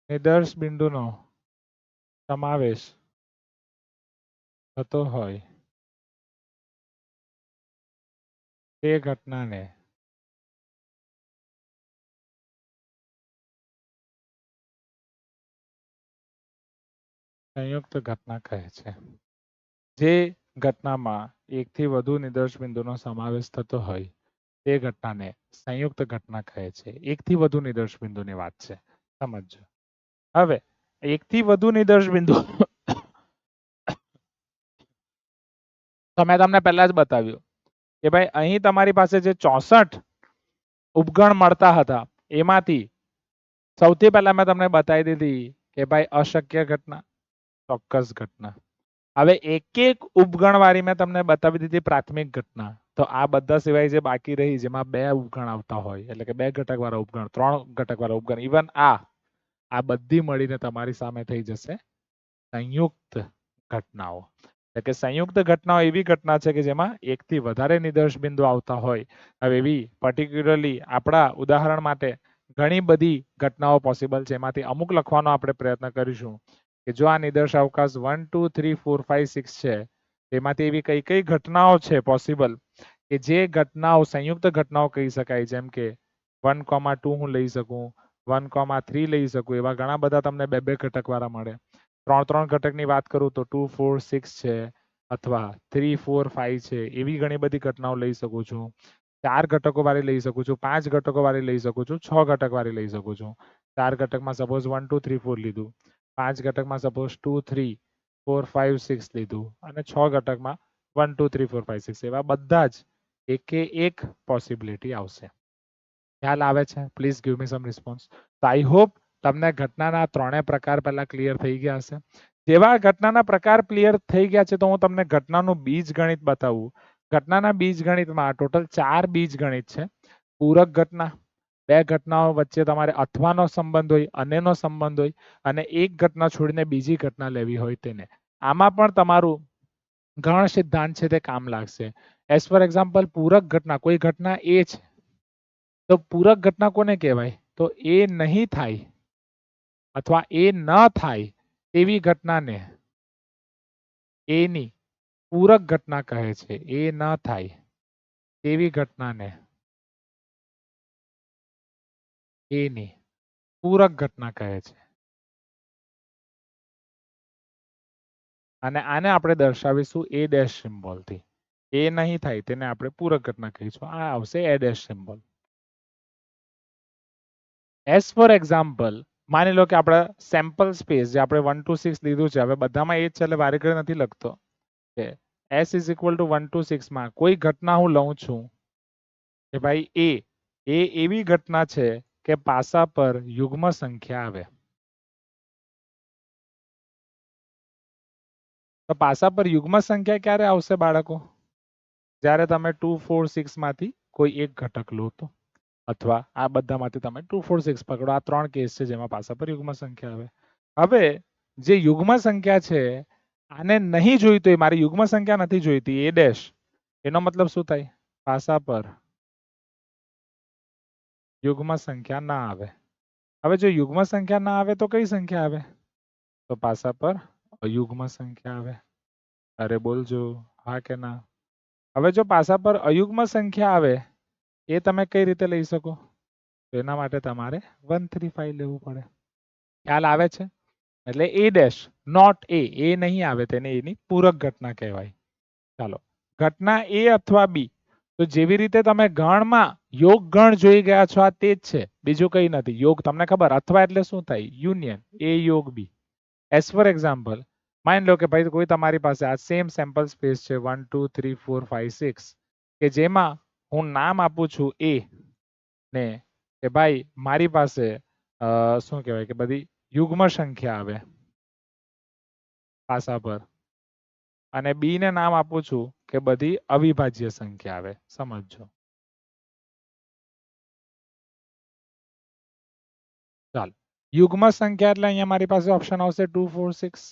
નિદર્શ બિંદુનો સમાવેશ થતો હોય તે ઘટનાને સંયુક્ત ઘટના કહે છે. જે ઘટનામાં એકથી વધુ નિદર્શ બિંદુનો સમાવેશ થતો હોય તે ઘટનાને સંયુક્ત ઘટના કહે છે. એકથી વધુ નિદર્શ બિંદુની વાત છે, સમજજો. હવે એકથી વધુ નિદર્શ બિંદુ તો મેં તમને પહેલા જ બતાવ્યું કે ભાઈ અહીં તમારી પાસે જે 64 ઉપગણ મળતા હતા એમાંથી સૌથી પહેલા મેં તમને બતાવી દીધી કે ભાઈ અશક્ય ઘટના, ચોક્કસ ઘટના. હવે એક એક ઉપગણ વાળી મેં તમને બતાવી દીધી પ્રાથમિક ઘટના. તો આ બધા સિવાય જે બાકી રહી, જેમાં 2 ઉપગણ આવતા હોય, એટલે કે 2 ઘટક વાળા ઉપગણ, 3 ઘટક વાળા ઉપગણ, ઇવન આ બધી મળીને તમારી સામે થઈ જશે સંયુક્ત ઘટનાઓ. એટલે કે સંયુક્ત ઘટનાઓ એવી ઘટના છે કે જેમાં એકથી વધારે નિદર્શ બિંદુ આવતા હોય. હવે એવી પર્ટિક્યુલરલી આપણા ઉદાહરણ માટે ઘણી બધી ઘટનાઓ પોસિબલ છે, એમાંથી અમુક લખવાનો આપણે પ્રયત્ન કરીશું કે જો આ નિદર્શાવકાશ 1 2 3 4 5 6 છે, તેમાંથી એવી કઈ કઈ ઘટનાઓ છે પોસિબલ કે જે ઘટનાઓ સંયુક્ત ઘટનાઓ કહી શકાય, જેમ કે 1,2 હું લઈ શકું, 1,3 લઈ શકું, એવા ઘણા બધા તમને બે બે ઘટક વાળા મળે. 3 ઘટકની વાત કરું તો 2 4 6 છે, અથવા 3 4 5 છે, એવી ઘણી બધી ઘટનાઓ લઈ શકું છું. 4 ઘટકો વાળી લઈ શકું છું, 5 ઘટકો વાળી લઈ શકું છું, 6 ઘટક વાળી લઈ શકું છું. 4 ઘટકમાં સપોઝ 1 2 3 4 લીધું, 5 ઘટકમાં સપોઝ 2 3 4 5 6 લીધું, અને 6 ઘટકમાં 1 2 3 4 5 6, એવા બધા જ એકે એક પોસિબિલિટી આવશે. ખ્યાલ આવે છે? Please give me some response. તો આઈ હોપ તમને ઘટનાના ત્રણેય પ્રકાર પહેલા ક્લિયર થઈ ગયા હશે. જેવા ઘટનાના પ્રકાર ક્લિયર થઈ ગયા છે, તો હું તમને ઘટનાનું બીજગણિત બતાવું. ઘટનાના બીજગણિતમાં ટોટલ 4 બીજગણિત છે. પૂરક ઘટના, બે ઘટનાઓ વચ્ચે તમારે અથવાનો સંબંધ હોય, અનેનો સંબંધ હોય, અને એક ઘટના છોડીને બીજી ઘટના લેવી હોય તેને. આમાં પણ તમારું ગણ સિદ્ધાંત છે તે કામ લાગશે. એઝ ફોર એક્ઝામ્પલ, પૂરક ઘટના, કોઈ ઘટના એ છે, તો પૂરક ઘટના કોને કહેવાય? તો એ નહીં થાય અથવા એ ન થાય તેવી ઘટનાને એની પૂરક ઘટના કહે છે. એ ન થાય તેવી ઘટનાને એની પૂરક ઘટના કહે છે. અને આને આપણે દર્શાવીશું એ ડેશ સિમ્બોલથી. એ નહીં થાય તેને આપણે પૂરક ઘટના કહીશું. આ આવશે એ dash symbol. As for example, માની લો કે આપણે સેમ્પલ સ્પેસ જે આપણે 1 2 6 લીધું છે, હવે બધામાં એ જ છે એટલે વારે ઘડી નથી લખતો કે s ઇઝ ઇક્વલ ટુ 1 2 6 માં કોઈ ઘટના હું લઉં છું કે ભાઈ એ એવી ઘટના છે કે પાસા પર યુગ્મ સંખ્યા આવે. તો પાસા પર યુગ્મ સંખ્યા ક્યારે આવશે બાળકો? જ્યારે તમે 2 4 6 માંથી કોઈ એક ઘટક લો તો, અથવા આ બધામાંથી તમે 2 4 6 પકડો. આ 3 કેસ છે જેમાં પાસા પર યુગ્મ સંખ્યા આવે. હવે જે યુગ્મ સંખ્યા છે, આને નહીં જોઈતું, મારી યુગ્મ સંખ્યા નથી જોઈતી, એ ડેશ, એનો મતલબ શું થાય? પાસા પર યુગ્મ સંખ્યા ના આવે. હવે જો યુગ્મ સંખ્યા ના આવે તો કઈ સંખ્યા આવે? તો પાસા પર અયુગ્મ સંખ્યા આવે. અરે બોલજો હા કે ના. હવે જો પાસા પર અયુગ્મ સંખ્યા આવે, એ તમે કઈ રીતે લઈ શકો? તો એના માટે તમારે 135 લેવું પડે. ખ્યાલ આવે છે? એટલે એ ડેશ નોટ એ નહીં આવે, તેને એની પૂરક ઘટના કહેવાય. ચાલો, ઘટના એ અથવા બી. તો જેવી રીતે તમે ગણમાં યોગ ગણ જોઈ ગયા છો, આ તે જ છે, બીજું કઈ નથી. યોગ તમને ખબર, અથવા એટલે શું થાય? યુનિયન, એ યોગ બી. એઝ ફોર એક્ઝામ્પલ, માની લો કે ભાઈ કોઈ તમારી પાસે આ સેમ સેમ્પલ સ્પેસ છે 1 2 3 4 5 6, કે જેમાં હું નામ આપું છું એ ને, કે ભાઈ મારી પાસે શું કહેવાય કે બધી યુગ્મ સંખ્યા આવે પાસા પર, અને બી ને નામ આપું છું કે બધી અવિભાજ્ય સંખ્યા આવે. સમજો. ચાલો, યુગ્મ સંખ્યા એટલે અહીંયા મારી પાસે ઓપ્શન આવશે 2 4 6.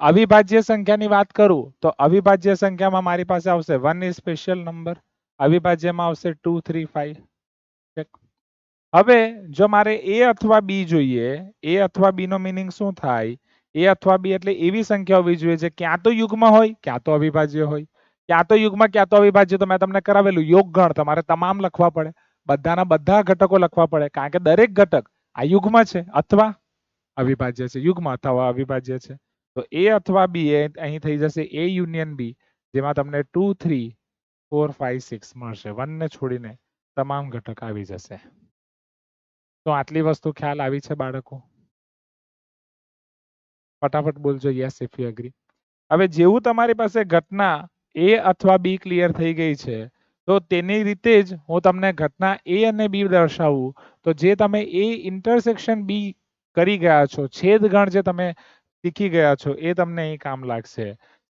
અવિભાજ્ય સંખ્યાની વાત કરું તો અવિભાજ્ય સંખ્યામાં મારી પાસે આવશે 1 ઇઝ સ્પેશિયલ નંબર, અવિભાજ્યમાં આવશે 2 3 5. હવે જો મારે એ અથવા બી જોઈએ, એ અથવા બી નો મીનિંગ શું થાય? એ અથવા બી એટલે એવી સંખ્યા હોવી જોઈએ જે ક્યાં તો યુગ્મ હોય, ક્યાં તો અવિભાજ્ય હોય. ક્યાં તો યુગ્મ, ક્યાં તો અવિભાજ્ય, તો મેં તમને કરાવેલું યોગ ગણ તમારે તમામ લખવા પડે, બધાના બધા ઘટકો લખવા પડે, કારણ કે દરેક ઘટક આ યુગ્મ છે અથવા અવિભાજ્ય છે, યુગ્મ અથવા અવિભાજ્ય છે. તો એ અથવા બી એ અહીં થઈ જશે એ યુનિયન બી, જેમાં તમને 2 3 4 5 6 મળશે. 1 ને છોડીને તમામ ઘટક આવી જશે. તો આટલી વસ્તુ ખ્યાલ આવી છે બાળકો? ફટાફટ બોલજો યસ ઇફ યુ એગ્રી. હવે જેવું તમારી પાસે ઘટના એ અથવા બી ક્લિયર થઈ ગઈ છે, તો તેની રીતે જ હું તમને ઘટના એ અને બી દર્શાવું. તો જે તમે એ ઇન્ટરસેક્શન બી કરી ગયા છો, છેદગણ જે તમે શીખી ગયા છો, એ તમને અહીં કામ લાગશે.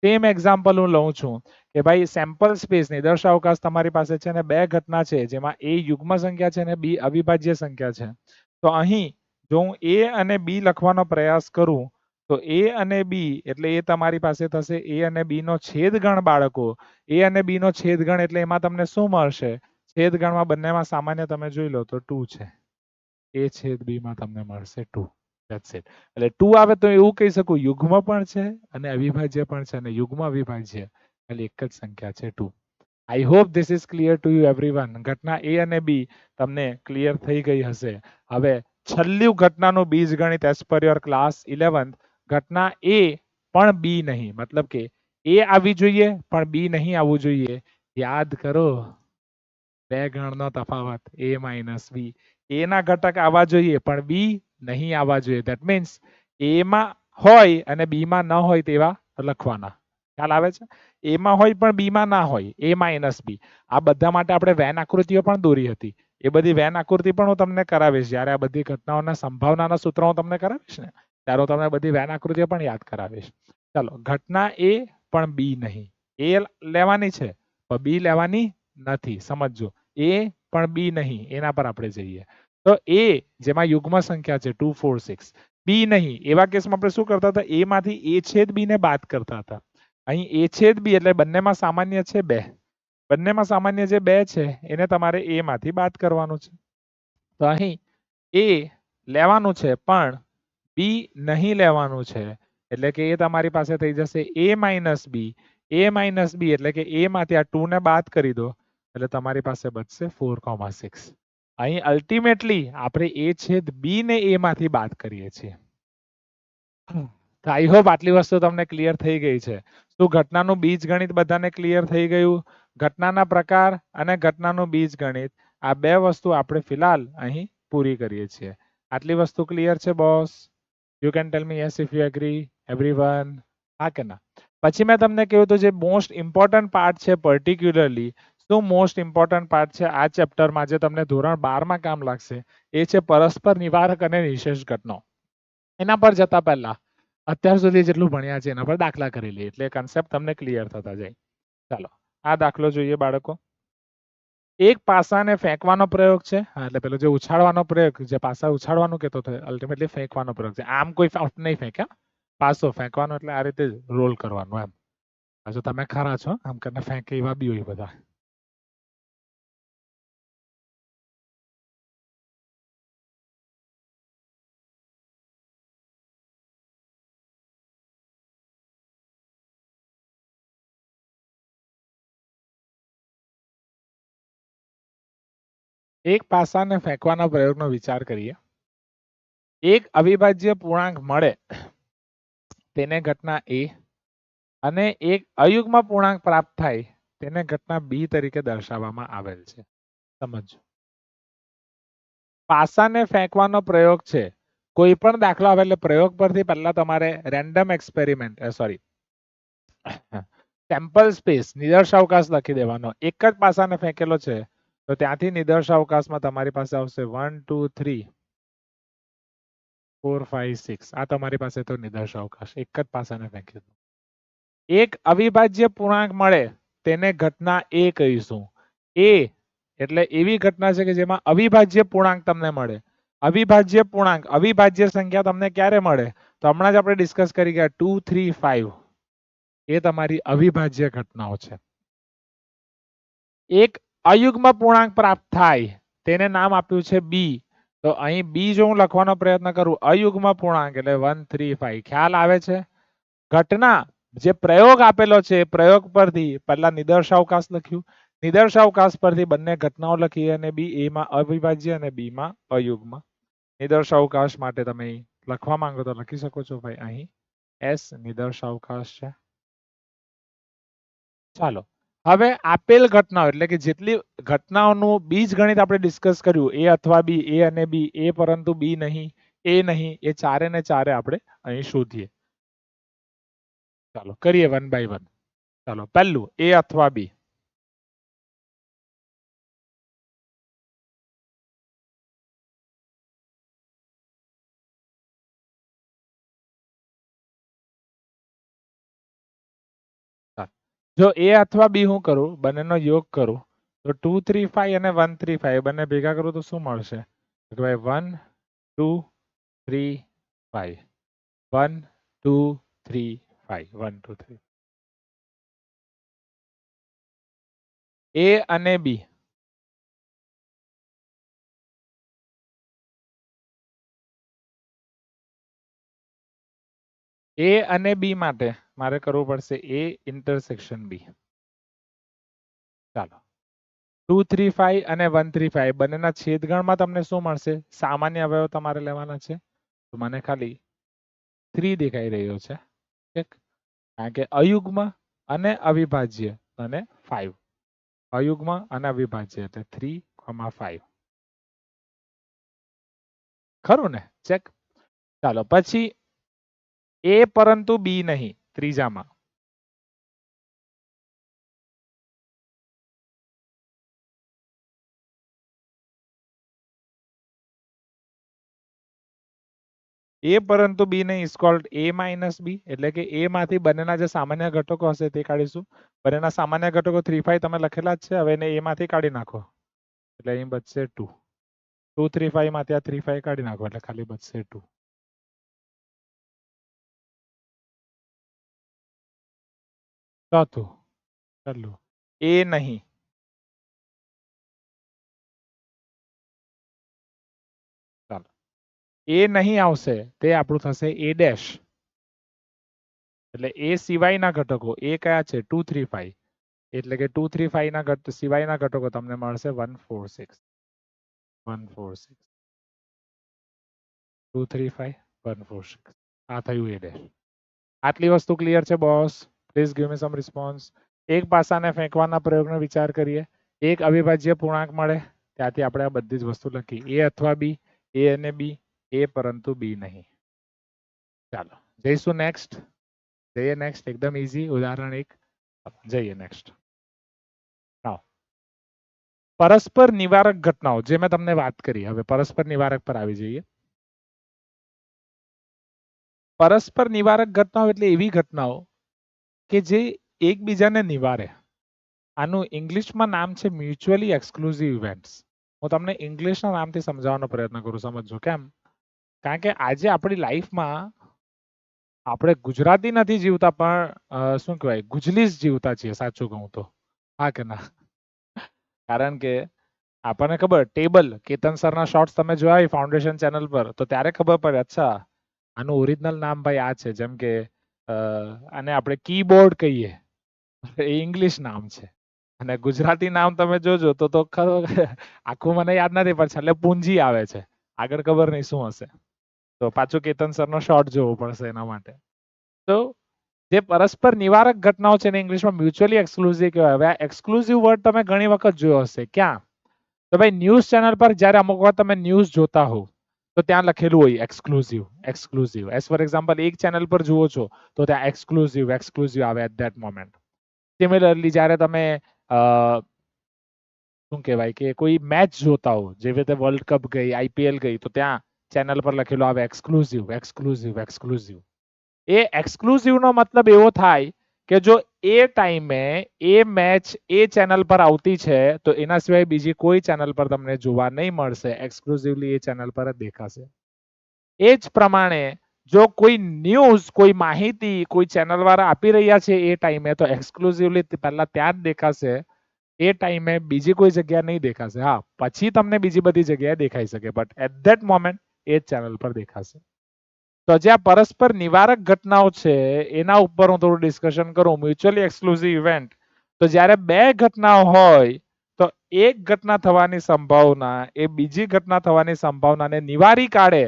સેમ એક્ઝામ્પલ હું લઉં છું કે ભાઈ સેમ્પલ સ્પેસ નિદર્શાવકાશ તમારી પાસે છે ને બે ઘટના છે, જેમાં એ યુગ્મ સંખ્યા છે ને બી અવિભાજ્ય સંખ્યા છે. તો અહીં જો હું એ અને બી લખવાનો પ્રયાસ કરું, તો એ અને બી એટલે એ તમારી પાસે થશે એ અને બી નો છેદગણ બાળકો. એ અને બી નો છેદગણ એટલે એમાં તમને શું મળશે? છેદગણમાં બંનેમાં સામાન્ય તમે જોઈ લો તો 2 છે. a છેદ b માં તમને મળશે 2. That's it. એટલે 2 આવે તો એવું કહી શકું યુગ્મ પણ છે અને અવિભાજ્ય પણ છે અને યુગ્મ અવિભાજ્ય એટલે એક જ સંખ્યા છે 2. I hope this is clear to you everyone. ઘટના a અને b તમને ક્લિયર થઈ ગઈ હશે. હવે છેલ્લી ઘટનાનું બીજગણિત એઝ પર યોર ક્લાસ 11 ઘટના a પણ b નહીં મતલબ કે a આવી જોઈએ પણ b નહીં આવવું જોઈએ. યાદ કરો બે ગણનો તફાવત a માઇનસ b. a ના ઘટક આવવા જોઈએ પણ b નહીં આવવા જોઈએ. ધેટ મીન્સ a માં હોય અને b માં ન હોય તેવા લખવાના. ખ્યાલ આવે છે? a માં હોય પણ b માં ના હોય. a minus b. આ બધા માટે આપણે વેન આકૃતિઓ પણ દોરી હતી. એ બધી વેન આકૃતિ પણ હું તમને કરાવીશ જ્યારે આ બધી ઘટનાઓના સંભાવનાના સૂત્રો હું તમને કરાવીશ ને ત્યારે હું તમને બધી વેન આકૃતિઓ પણ યાદ કરાવીશ. ચાલો ઘટના a પણ b નહીં. a લેવાની છે પણ b લેવાની નથી. સમજજો a પણ b નહીં એના પર આપણે જઈએ તો a જેમાં યુગ્મ સંખ્યા છે 2 4 6 b નહીં એવા કેસમાં આપણે શું કરતા હતા a માંથી a છેદ b ને બાદ કરતા હતા. અહીં a છેદ b એટલે બંનેમાં સામાન્ય છે 2. બંનેમાં સામાન્ય જે 2 છે એને તમારે a માંથી બાદ કરવાનું છે. તો અહીં a લેવાનું છે પણ b નહીં લેવાનું છે એટલે કે એ તમારી પાસે થઈ જશે a minus b. a minus b એટલે કે a માંથી આ 2 ને બાદ કરી દો એટલે તમારી પાસે બચશે 4,6. અહીં અલ્ટિમેટલી આપણે a છેદ b ને a માંથી બાદ કરીએ છીએ. તો આઈ હોપ આટલી વસ્તુ તમને ક્લિયર થઈ ગઈ છે. શું ઘટનાનું બીજગણિત બધાને ક્લિયર થઈ ગયું? ઘટનાના પ્રકાર અને ઘટનાનું બીજગણિત આ બે વસ્તુ આપણે ફિલહાલ અહીં પૂરી કરીએ છીએ. આટલી વસ્તુ ક્લિયર છે boss? You can tell me yes if you agree everyone. હા કે ના? પછી મેં તમને કહ્યું તો જે મોસ્ટ ઇમ્પોર્ટન્ટ પાર્ટ છે પર્ટિક્યુલરલી શું મોસ્ટ ઇમ્પોર્ટન્ટ પાર્ટ છે આ ચેપ્ટરમાં જે તમને ધોરણ 12 માં કામ લાગશે એ છે પરસ્પર નિવારક અને નિશેષ ઘટનાઓ. એના પર જતા પહેલા અત્યાર સુધી જેટલું ભણ્યા છે એના પર દાખલા કરી લઈએ એટલે કન્સેપ્ટ તમને ક્લિયર થતા જાય. ચાલો આ દાખલો જોઈએ બાળકો. એક પાસાને ફેંકવાનો પ્રયોગ છે. હા એટલે પેલો જે ઉછાળવાનો પ્રયોગ જે પાસા ઉછાળવાનું કહેતો હતો અલ્ટિમેટલી ફેંકવાનો પ્રયોગ છે. આમ કોઈ નહીં ફેંકે પાસો ફેંકવાનો એટલે આ રીતે રોલ કરવાનો એમ. પાછું તમે ખરા છો આમ કરીને ફેંકે એવા બી હોય બધા. એક પાસાને ફેંકવાના પ્રયોગનો વિચાર કરીએ. એક અવિભાજ્ય પૂર્ણાંક મળે તેને ઘટના a અને એક અયુગ્મ પૂર્ણાંક પ્રાપ્ત થાય તેને ઘટના b તરીકે દર્શાવવામાં આવેલ છે. સમજો પાસાને ફેંકવાનો પ્રયોગ છે. કોઈ પણ દાખલો આવે એટલે પ્રયોગ પરથી પહેલા તમારે રેન્ડમ એક્સપેરિમેન્ટ સેમ્પલ સ્પેસ નિદર્શાવકાશ લખી દેવાનો. એક જ પાસાને ફેંકેલો છે તો ત્યાંથી નિદર્શાવકાશમાં તમારી પાસે આવશે 1 2 3 4 5 6. આ તમારી પાસે તો નિદર્શાવકાશ એક જ પાસાને ફેંક્યો. એક અવિભાજ્ય પૂર્ણાંક મળે તેને ઘટના a કહીશું. a એટલે એવી ઘટના છે કે જેમાં અવિભાજ્ય પૂર્ણાંક તમને મળે. અવિભાજ્ય પૂર્ણાંક અવિભાજ્ય સંખ્યા તમને ક્યારે મળે તો હમણાં જ આપણે ડિસ્કસ કરી ગયા 2 3 5 એ તમારી અવિભાજ્ય ઘટનાઓ છે. એક અયુગ્મ પૂર્ણાંક પ્રાપ્ત થાય તેને નામ આપ્યું છે b. તો અહીં b જો હું લખવાનો પ્રયત્ન કરું અયુગ્મ પૂર્ણાંક એટલે 1 3 5. ખ્યાલ આવે છે? ઘટના જે પ્રયોગ આપેલો છે પ્રયોગ પરથી પહેલા નિદર્શાવકાશ લખ્યું નિદર્શાવકાશ પરથી બંને ઘટનાઓ લખી અને b a માં અવિભાજ્ય અને b માં અયુગ્મ. નિદર્શાવકાશ માટે તમે લખવા માંગો તો લખી શકો છો ભાઈ અહીં s નિદર્શાવકાશ છે. ચાલો હવે આપેલ ઘટનાઓ એટલે કે જેટલી ઘટનાઓનું બીજગણિત આપણે ડિસ્કસ કર્યું a અથવા b a અને b a પરંતુ b નહીં a નહીં એ ચારે ને ચારે આપણે અહીં શોધીએ. ચાલો કરીએ 1 by 1. ચાલો પહેલું a અથવા b. જો a અથવા b હું કરું બંનેનો યોગ કરું તો 2 3 5 અને 1 3 5 બંને ભેગા કરું તો શું મળશે? તો ભાઈ 1 2 3 5 1 2 3 5 1 2 3. a અને b એ અને બી માટે મારે કરવું પડશે એ ઇન્ટરસેક્શન બી. ચાલો 235 અને 135 બંનેના છેદગણમાં તમને શું મળશે? સામાન્ય અવયવ તમારે લેવાના છે. તો મને ખાલી 3 દેખાઈ રહ્યો છે. ઠીક? કારણ કે અયુગ્મ અને અવિભાજ્ય અને 5. અયુગ્મ અને અવિભાજ્ય એટલે 3,5. ખરું ને? ચેક. ચાલો પછી એ પરંતુ બી નહીં ત્રીજામાં. એ પરંતુ બી નહીં ઇઝ કોલ્ડ એ માઇનસ બી, એટલે કે એ માંથી બંનેના જે સામાન્ય ઘટકો હશે તે કાઢીશું. બંનેના સામાન્ય ઘટકો 3, 5 તમે લખેલા જ છે. હવે એને એ માંથી કાઢી નાખો એટલે અહીં બચશે 2. 2, 3, 5 માંથી આ 3, 5 કાઢી નાખો એટલે ખાલી બચશે 2. ચોથું ચાલો એ નહીં. ચાલો એ નહીં આવશે તે આપણું થશે એ ડેશ. એટલે એ સિવાયના ઘટકો એ કયા છે? 2, 3, 5. એટલે કે 2, 3, 5 ના સિવાયના ઘટકો તમને મળશે 1, 4, 6. 1, 4, 6. 2, 3, 5, 1, 4, 6. આ થયું એ ડેશ. આટલી વસ્તુ ક્લિયર છે boss? Please give me some response. એક પાસાને ફેંકવાના પ્રયોગનો વિચાર કરીએ. એક અવિભાજ્ય પૂર્ણાંક મળે ત્યાંથી આપણે આ બધી જ વસ્તુ લખી. એ અથવા બી, એ અને બી, એ પરંતુ બી નહીં. ચાલો જઈશું નેક્સ્ટ. જઈએ નેક્સ્ટ. એકદમ ઈઝી ઉદાહરણ 1. જઈએ નેક્સ્ટ. પરસ્પર નિવારક ઘટનાઓ જે મેં તમને વાત કરી. હવે પરસ્પર નિવારક પર આવી જઈએ. પરસ્પર નિવારક ઘટનાઓ એટલે એવી ઘટનાઓ કે જે એકબીજાને નિવારે. આનું ઇંગ્લિશમાં નામ છે મ્યુચ્યુઅલી એક્સક્લુઝિવ ઇવેન્ટ્સ. હું તમને ઇંગ્લિશના નામથી સમજાવવાનો પ્રયત્ન કરું, સમજો કેમ. કારણ કે આજે આપણી લાઈફમાં આપણે ગુજરાતી નથી જીવતા પણ શું કહેવાય ગુજલીસ જીવતા છીએ, સાચું કહું તો. હા કે ના? કારણ કે આપણને ખબર ટેબલ કેતન સરના શોર્ટ્સ તમે જોયા હોય ફાઉન્ડેશન ચેનલ પર તો ત્યારે ખબર પડે અચ્છા આનું ઓરિજિનલ નામ ભાઈ આ છે. જેમ કે આને આપણે કીબોર્ડ કહીએ એ ઇંગ્લિશ નામ છે અને ગુજરાતી નામ તમે જોજો તો આખું મને યાદ નથી પણ છેલ્લે પૂંજી આવે છે. આગળ ખબર નહીં શું હશે. તો પાછું કેતન સરનો શોર્ટ જોવો પડશે એના માટે. તો જે પરસ્પર નિવારક ઘટનાઓ છે ને ઇંગ્લિશમાં મ્યુચ્યુઅલી એક્સક્લુઝિવ કહેવાય. હવે આ એક્સક્લુઝિવ વર્ડ તમે ઘણી વખત જોયો હશે. ક્યાં? તો ભાઈ ન્યૂઝ ચેનલ પર જ્યારે અમુક વાર તમે ન્યૂઝ જોતા હો તો ત્યાં લખેલું હોય exclusive exclusive. As for example એક ચેનલ પર જુઓ છો તો ત્યાં એક્સક્લુઝિવ એક્સક્લુઝિવ આવે એટ ધેટ મોમેન્ટ. સિમિલરલી જ્યારે તમે શું કહેવાય કે કોઈ મેચ જોતા હો, જેવી રીતે વર્લ્ડ કપ ગઈ, આઈપીએલ ગઈ, તો ત્યાં ચેનલ પર લખેલું આવે એક્સક્લુઝિવ એક્સક્લુઝિવ એક્સક્લુઝિવ. એ એક્સક્લુઝિવ નો મતલબ એવો થાય કે જો એ ટાઈમે એ મેચ એ ચેનલ પર આવતી છે તો એના સિવાય બીજી કોઈ ચેનલ પર તમને જોવા નહીં મળશે. એક્સક્લુઝિવલી એ ચેનલ પર જ દેખાશે. એ જ પ્રમાણે જો કોઈ ન્યૂઝ કોઈ માહિતી કોઈ ચેનલ વાળા આપી રહ્યા છે એ ટાઈમે તો એક્સક્લુઝિવલી પહેલા ત્યાં જ દેખાશે. એ ટાઈમે બીજી કોઈ જગ્યા નહીં દેખાશે. હા પછી તમને બીજી બધી જગ્યાએ દેખાઈ શકે બટ એટ ધેટ મોમેન્ટ એ જ ચેનલ પર દેખાશે. તો જે આ પરસ્પર નિવારક ઘટનાઓ છે એના ઉપર હું થોડું ડિસ્કશન કરું. મ્યુચ્યુઅલી એક્સક્લુઝિવ ઇવેન્ટ તો જ્યારે બે ઘટનાઓ હોય તો એક ઘટના થવાની સંભાવના એ બીજી ઘટના થવાની સંભાવનાને નિવારી કાઢે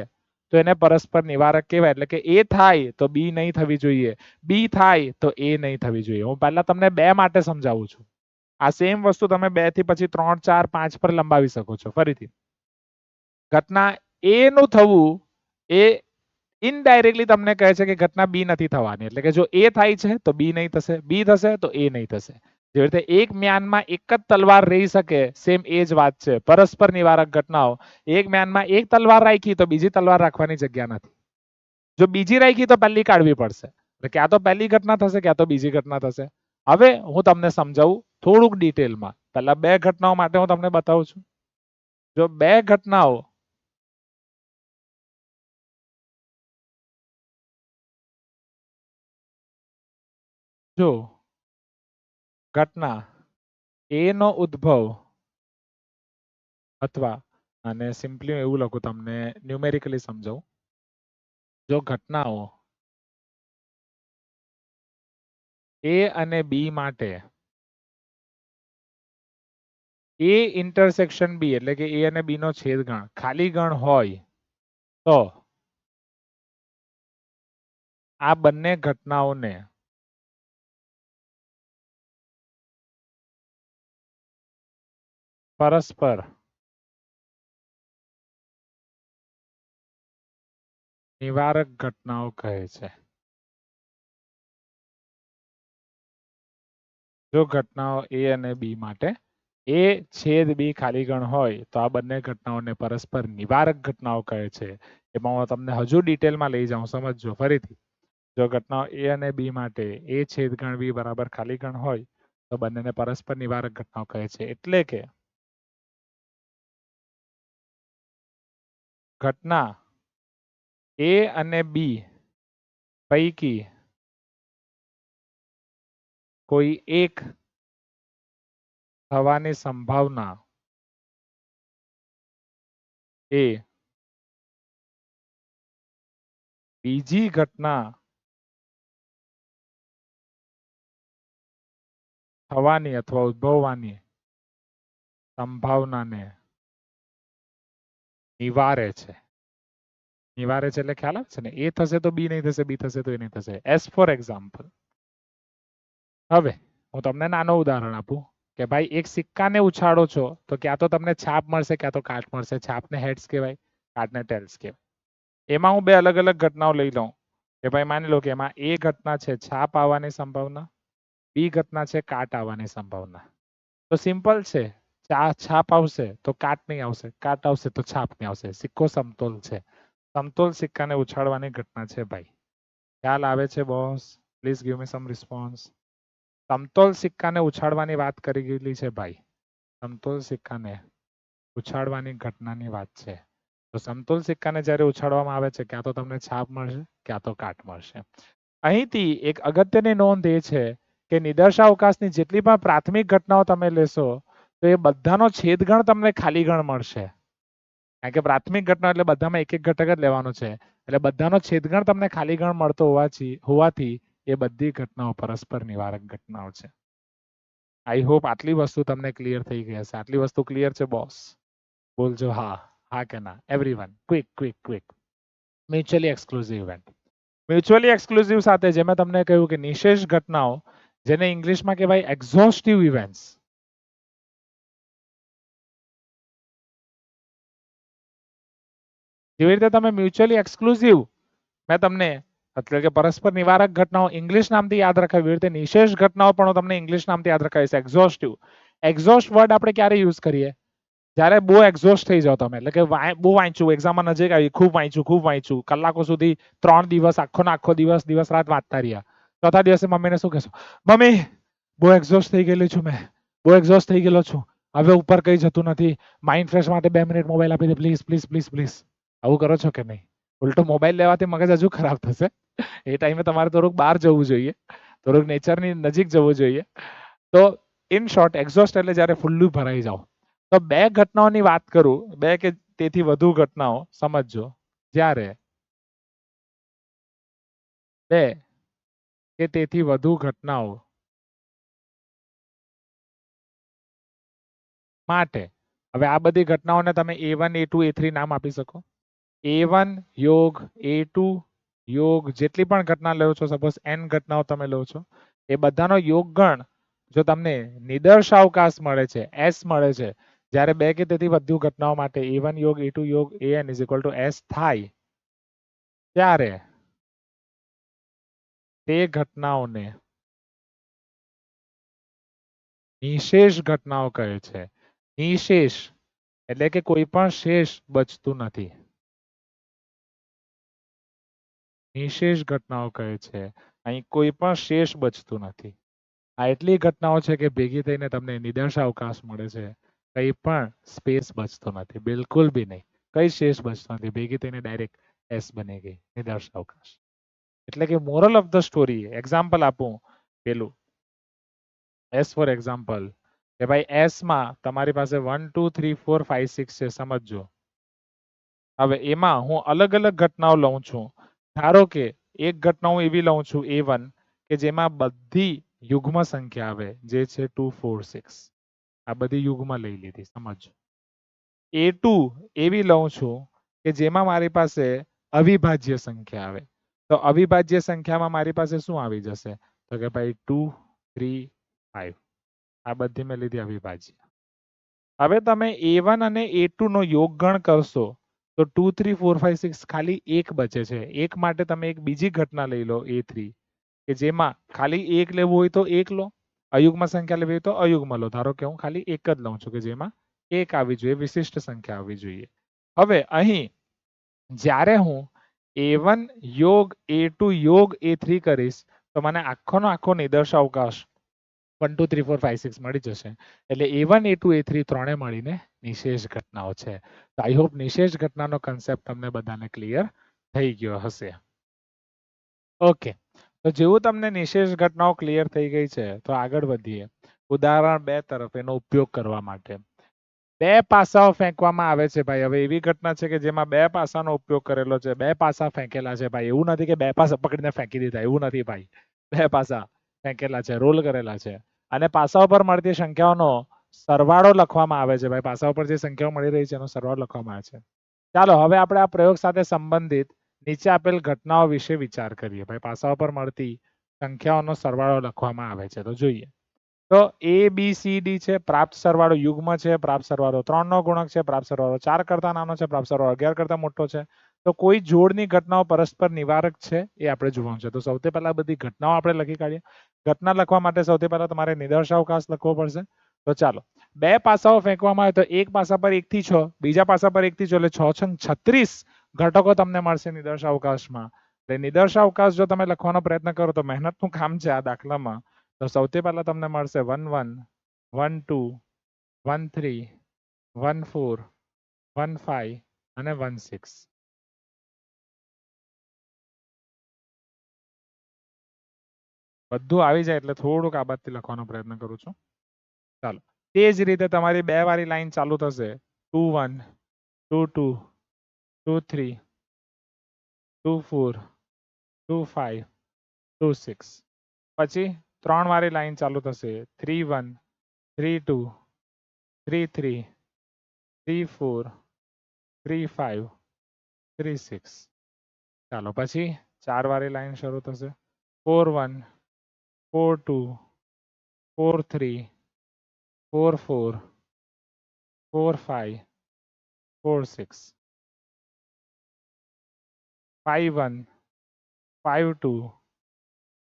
તો એને પરસ્પર નિવારક કહેવાય. એટલે કે એ થાય તો બી નહીં થવી જોઈએ, બી થાય તો એ નહીં થવી જોઈએ. હું પહેલા તમને બે માટે સમજાવું છું. આ સેમ વસ્તુ તમે 2 થી પછી 3, 4, 5 પર લંબાવી શકો છો. ફરીથી ઘટના એ નું થવું એ ઇનડાયરેક્ટલી તમને કહે છે કે ઘટના બી નથી થવાની. એટલે કે જો એ થાય છે તો બી નહીં થશે, બી થશે તો એ નહીં થશે. જેવી રીતે એક મ્યાનમાં એક જ તલવાર રહી શકે, સેમ એ જ વાત છે. પરસ્પર નિવારક ઘટનાઓ એક મ્યાનમાં એક તલવાર રાખી તો બીજી તલવાર રાખવાની જગ્યા નથી. જો બીજી રાખી તો પહેલી કાઢવી પડશે. એટલે ક્યાં તો પહેલી ઘટના થશે ક્યાં તો બીજી ઘટના થશે. હવે હું તમને સમજાવું થોડુંક ડિટેલમાં. પહેલા બે ઘટનાઓ માટે હું તમને બતાવું છું. જો બે ઘટનાઓ જો ઘટના એ નો ઉદ્ભવ અથવા અને સિમ્પલી એવું લખું તમને ન્યુમેરિકલી સમજાવું. જો ઘટનાઓ એ અને બી માટે એ ઇન્ટરસેક્શન બી એટલે કે એ અને બી નો છેદ ગણ ખાલી ગણ હોય તો આ બંને ઘટનાઓને પરસ્પર નિવારક ઘટનાઓ કહે છે. જો ઘટનાઓ એ અને બી માટે એ છેદ બી ખાલી ગણ હોય તો આ બંને ઘટનાઓને પરસ્પર નિવારક ઘટનાઓ કહે છે. એમાં હું તમને હજુ ડિટેલમાં લઈ જાઉં, સમજજો ફરીથી. જો ઘટનાઓ એ અને બી માટે એ છેદ ગણ બી બરાબર ખાલી ગણ હોય તો બંનેને પરસ્પર નિવારક ઘટનાઓ કહે છે. એટલે કે ઘટના એ અને બી પૈકી કોઈ એક થવાની સંભાવના એ બીજી ઘટના થવાની અથવા ઉદ્ભવવાની સંભાવનાને નિવારે છે. નિવારે છે એટલે ખ્યાલ આવે છે ને, એ થશે તો બી નહીં થશે, બી થશે તો એ નહીં થશે. એઝ ફોર એક્ઝામ્પલ, હવે હું તમને નાનો ઉદાહરણ આપું કે ભાઈ એક સિક્કાને ઉછાળો છો તો ક્યાં તો તમને છાપ મળશે ક્યાં તો કાટ મળશે. છાપને હેડ્સ કહેવાય, કાટને ટેલ્સ કહેવાય. એમાં હું બે અલગ અલગ ઘટનાઓ લઈ લઉં કે ભાઈ માની લો કે એમાં એ ઘટના છે છાપ આવવાની સંભાવના, બી ઘટના છે કાટ આવવાની સંભાવના. તો સિમ્પલ છે, છાપ આવશે તો કાટ નહીં આવશે, કાટ આવશે તો છાપ નહીં આવશે. સિક્કો સમતોલ છે, સમતોલ સિક્કાને ઉછાળવાની ઘટના છે ભાઈ. ખ્યાલ આવે છે boss? Please give me some response. સમતોલ સિક્કાને ઉછાળવાની વાત કરી ગયેલી છે ભાઈ. સમતોલ સિક્કાને ઉછાળવાની ઘટનાની વાત છે. તો સમતોલ સિક્કાને જ્યારે ઉછાળવામાં આવે છે ક્યાં તો તમને છાપ મળશે ક્યાં તો કાટ મળશે. અહીંથી એક અગત્યની નોંધ એ છે કે નિદર્શાવકાશની જેટલી પણ પ્રાથમિક ઘટનાઓ તમે લેશો તો એ બધાનો છેદગણ તમને ખાલી ગણ મળશે. કારણ કે પ્રાથમિક ઘટના એટલે બધામાં એક એક ઘટક જ લેવાનો છે, એટલે બધાનો છેદગણ તમને ખાલી ગણ મળતો હોવાથી એ બધી ઘટનાઓ પરસ્પર નિવારક ઘટનાઓ છે. આઈ હોપ આટલી વસ્તુ તમને ક્લિયર થઈ ગઈ હશે. આટલી વસ્તુ ક્લિયર છે બોસ? બોલજો હા, હા કે ના. Everyone quick quick quick. Mutually exclusive event. Mutually exclusive સાથે જે મેં તમને કહ્યું કે નિશેષ ઘટનાઓ, જેને ઇંગ્લિશમાં કહેવાય એક્ઝોસ્ટિવ ઇવેન્ટ્સ. જેવી રીતે તમે મ્યુચ્યુઅલી એક્સક્લુઝિવ મેં તમને એટલે કે પરસ્પર નિવારક ઘટનાઓ ઇંગ્લિશ નામથી યાદ રખાવી, એવી રીતે નિશેષ ઘટનાઓ પણ તમને ઇંગ્લિશ નામથી યાદ રખાવી છે, એક્ઝોસ્ટિવ. એક્ઝોસ્ટ વર્ડ આપણે ક્યારે યુઝ કરીએ? જ્યારે બહુ એક્ઝોસ્ટ થઈ જાવ તમે, એટલે કે બહુ વાંચ્યું, એક્ઝામમાં નજીક આવી, ખૂબ વાંચ્યું, કલાકો સુધી 3 દિવસ આખો ને આખો દિવસ દિવસ રાત વાંચતા રહ્યા. ચોથા દિવસે મમ્મીને શું કહેશો? મમ્મી બહુ એક્ઝોસ્ટ થઈ ગયેલી છું, મેં બહુ એક્ઝોસ્ટ થઈ ગયેલો છું, હવે ઉપર કઈ જતું નથી, માઇન્ડ ફ્રેશ માટે 2 મિનિટ મોબાઈલ આપી દે પ્લીઝ પ્લીઝ પ્લીઝ પ્લીઝ. આવું કરો છો કે નહીં? ઉલટો મોબાઈલ લેવાથી મગજ હજુ ખરાબ થશે. એ ટાઈમે તમારે થોડુંક બહાર જવું જોઈએ, થોડુંક નેચરની નજીક જવું જોઈએ. તો ઇન શોર્ટ એક્ઝોસ્ટ એટલે જ્યારે ફૂલ્લું ભરાઈ જાવ. તો બે ઘટનાઓની વાત કરું, બે કે તેથી વધુ ઘટનાઓ સમજજો. જ્યારે બે કે તેથી વધુ ઘટનાઓ માટે, હવે આ બધી ઘટનાઓને તમે A1 A2 A3 નામ આપી શકો. A1 યોગ A2 યોગ, જેટલી પણ ઘટના લો છો, સપોઝ n ઘટનાઓ તમે લો છો, એ બધાનો યોગ ગણ જો તમને નિદર્શાવકાશ મળે છે, S મળે છે, જ્યારે બે કે તેથી વધુ ઘટનાઓ માટે A1 યોગ A2 યોગ AN = S થાય ત્યારે તે ઘટનાઓને નિશેષ ઘટનાઓ કહે છે. નિશેષ એટલે કે કોઈ પણ શેષ બચતું નથી. નિશેષ ઘટનાઓ કહે છે. અહીં કોઈ પણ શેષ બચતું નથી. આ એટલી ઘટનાઓ છે કે ભેગી થઈને તમને નિદર્શાવકાશ મળે છે. કંઈ પણ સ્પેસ બચતો નથી, બિલકુલ બી નહીં. કઈ શેષ બચતો નથી, ભેગી થઈને ડાયરેક્ટ S બની ગઈ, નિદર્શાવકાશ. એટલે કે moral of the story, example આપું પેલું, S ફોર એક્ઝામ્પલ, કે ભાઈ S માં તમારી પાસે 1 2 3 4 5 6 છે, સમજજો. હવે એમાં હું અલગ અલગ ઘટનાઓ લઉં છું. ધારો કે એક ઘટના હું એવી લઉં છું A1 કે જેમાં બધી યુગ્મ સંખ્યા આવે જે છે 2 4 6 આ બધી યુગ્મ લઈ લીધી સમજો A2 એવી લઉં છું કે જેમાં મારી પાસે અવિભાજ્ય સંખ્યા આવે તો અવિભાજ્ય સંખ્યામાં મારી પાસે શું આવી જશે તો કે ભાઈ 2 3 5 આ બધી મેં લીધી અવિભાજ્ય હવે તમે A1 અને A2 નો યોગગણ કરશો તો 2 3 4 5 6 ખાલી એક બચે છે એક માટે તમે એક બીજી ઘટના લઈ લો A3 કે જેમાં ખાલી એક લેવું હોય તો એક લો અયુગ્મ સંખ્યા લેવી હોય તો અયુગ્મ લો ધારો કે હું ખાલી એક જ લઉં છું કે જેમાં એક આવી જોઈએ વિશિષ્ટ સંખ્યા આવવી જોઈએ હવે અહીં જ્યારે હું A1 યોગ A2 યોગ A3 કરીશ તો મને આખોનો આખો નિદર્શ અવકાશ 1 2 3 4 5 6 મળી જશે એટલે A1 A2 A3 ત્રણે મળીને નિશેષ ઘટનાઓ છે તો આઈ હોપ નિશેષ ઘટનાનો કન્સેપ્ટ તમને બધાને ક્લિયર થઈ ગયો હશે ઓકે તો જેવું તમને નિશેષ ઘટનાઓ ક્લિયર થઈ ગઈ છે તો આગળ વધીએ ઉદાહરણ 2 તરફ એનો ઉપયોગ કરવા માટે બે પાસાઓ ફેંકવામાં આવે છે ભાઈ હવે એવી ઘટના છે કે જેમાં બે પાસાનો ઉપયોગ કરેલો છે બે પાસા ફેંકેલા છે ભાઈ એવું નથી કે બે પાસા પકડીને ફેંકી દીધા એવું નથી ભાઈ બે પાસા ફેંકેલા છે રોલ કરેલા છે અને પાસાઓ પર મળતી સંખ્યાઓનો સરવાળો લખવામાં આવે છે ભાઈ પાસાઓ પર જે સંખ્યાઓ મળી રહી છે એનો સરવાળો લખવામાં આવે છે ચાલો હવે આપણે આ પ્રયોગ સાથે સંબંધિત નીચે આપેલ ઘટનાઓ વિશે વિચાર કરીએ ભાઈ પાસાઓ પર મળતી સંખ્યાઓનો સરવાળો લખવામાં આવે છે તો જોઈએ તો A B C D છે પ્રાપ્ત સરવાળો યુગ્મ છે પ્રાપ્ત સરવાળો 3 નો ગુણક છે પ્રાપ્ત સરવાળો 4 કરતા નાનો છે પ્રાપ્ત સરવાળો 11 કરતા મોટો છે તો કોઈ જોડની ઘટનાઓ પરસ્પર નિવારક છે એ આપણે જોવાનું છે તો સૌથી પહેલા બધી ઘટનાઓ આપણે લખી કાઢીએ ઘટના લખવા માટે સૌથી પહેલા તમારે નિદર્શ અવકાશ લખવો પડશે તો ચાલો બે પાસાઓ ફેંકવામાં આવે તો એક પાસા પર 1 થી 6 બીજા પાસા પર 1 થી 6 એટલે 6 6 36 ઘટકો તમને મળશે નિદર્શ અવકાશમાં એટલે નિદર્શ અવકાશ જો તમે લખવાનો પ્રયત્ન કરો તો મહેનતનું કામ છે આ દાખલામાં તો સૌથી પહેલા તમને મળશે 1 1 1 2 1 3 1 4 1 5 અને 1 6 બધું આવી જાય એટલે થોડુંક આ બાજુથી લખવાનો પ્રયત્ન કરું છું ચાલો તે જ રીતે તમારી બે વાળી લાઈન ચાલુ થશે 2 1 2 2 2 3 2 4 2 5 2 6 પછી 3 વાળી લાઈન ચાલુ થશે 3 1 3 2 3 3 3 4 3 5 3 6 ચાલો પછી 4 વાળી લાઈન શરૂ થશે 4 1 4 2 4 3 4 4 4 5 4 6 5 1 5 2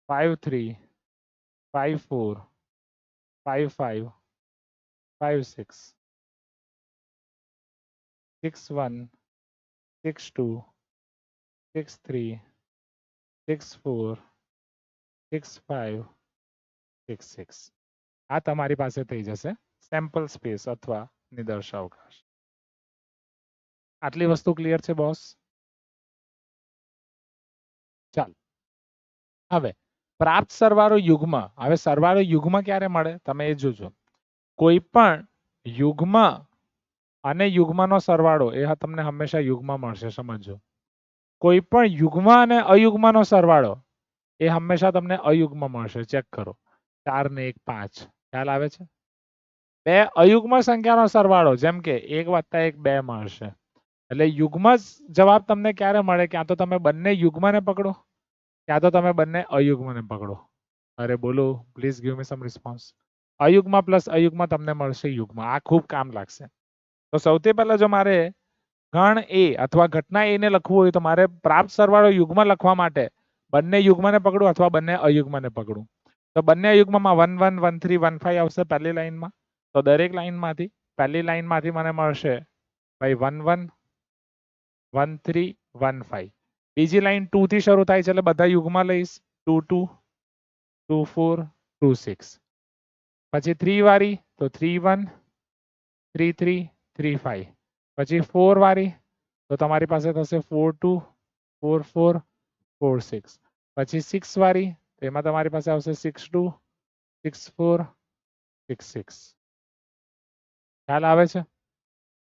5 3 5 4 5 5 5 6 6 1 6 2 6 3 6 4 6 5 6 6 આ તમારી પાસે થઈ જશે સેમ્પલ સ્પેસ અથવા નિદર્શ અવકાશ આટલી વસ્તુ ક્લિયર છે બોસ ચાલો હવે પ્રાપ્ત સરવાળો યુગ્મ હવે સરવાળો યુગ્મ ક્યારે મળે તમે એ જોજો કોઈ પણ યુગ્મ અને યુગ્મનો સરવાળો એ તમને હંમેશા યુગ્મ મળશે સમજો કોઈ પણ યુગ્મ અને અયુગ્મનો સરવાળો એ હંમેશા તમને અયુગ્મ મળશે ચેક કરો 4 ને 1 5 ખ્યાલ આવે છે બે અયુગ્મ સંખ્યાનો સરવાળો જેમ કે 1 + 1 2 મળશે એટલે યુગ્મ જવાબ તમને ક્યારે મળે ક્યાં તો તમે બંને યુગ્મને પકડો ક્યાં તો તમે બંને અયુગ્મને પકડો અરે બોલો please give me some response અયુગ્મ પ્લસ અયુગ્મ તમને મળશે યુગ્મ આ ખૂબ કામ લાગશે તો સૌથી પહેલા જો મારે ગણ A અથવા ઘટના A ને લખવું હોય તો મારે પ્રાપ્ત સરવાળો યુગ્મ લખવા માટે બંને યુગ્મને પકડું અથવા બંને અયુગ્મને પકડું તો બંને અયુગ્મમાં 1 1 1 3 1 5 આવશે પહેલી લાઈનમાં તો દરેક લાઈનમાંથી પહેલી લાઈનમાંથી મને મળશે ભાઈ 1 1 1 3 1 5 બીજી લાઈન 2 થી શરૂ થાય છે એટલે બધા યુગ્મ લઈશ 2 2 2 4 2 6 પછી 3 વાળી તો 3 1 3 3 3 5 પછી 4 વાળી તો તમારી પાસે થશે 4 2 4 4 4 6 પછી 6 વાળી તો એમાં તમારી પાસે આવશે 6 2 6 4 6 6 ખ્યાલ આવે છે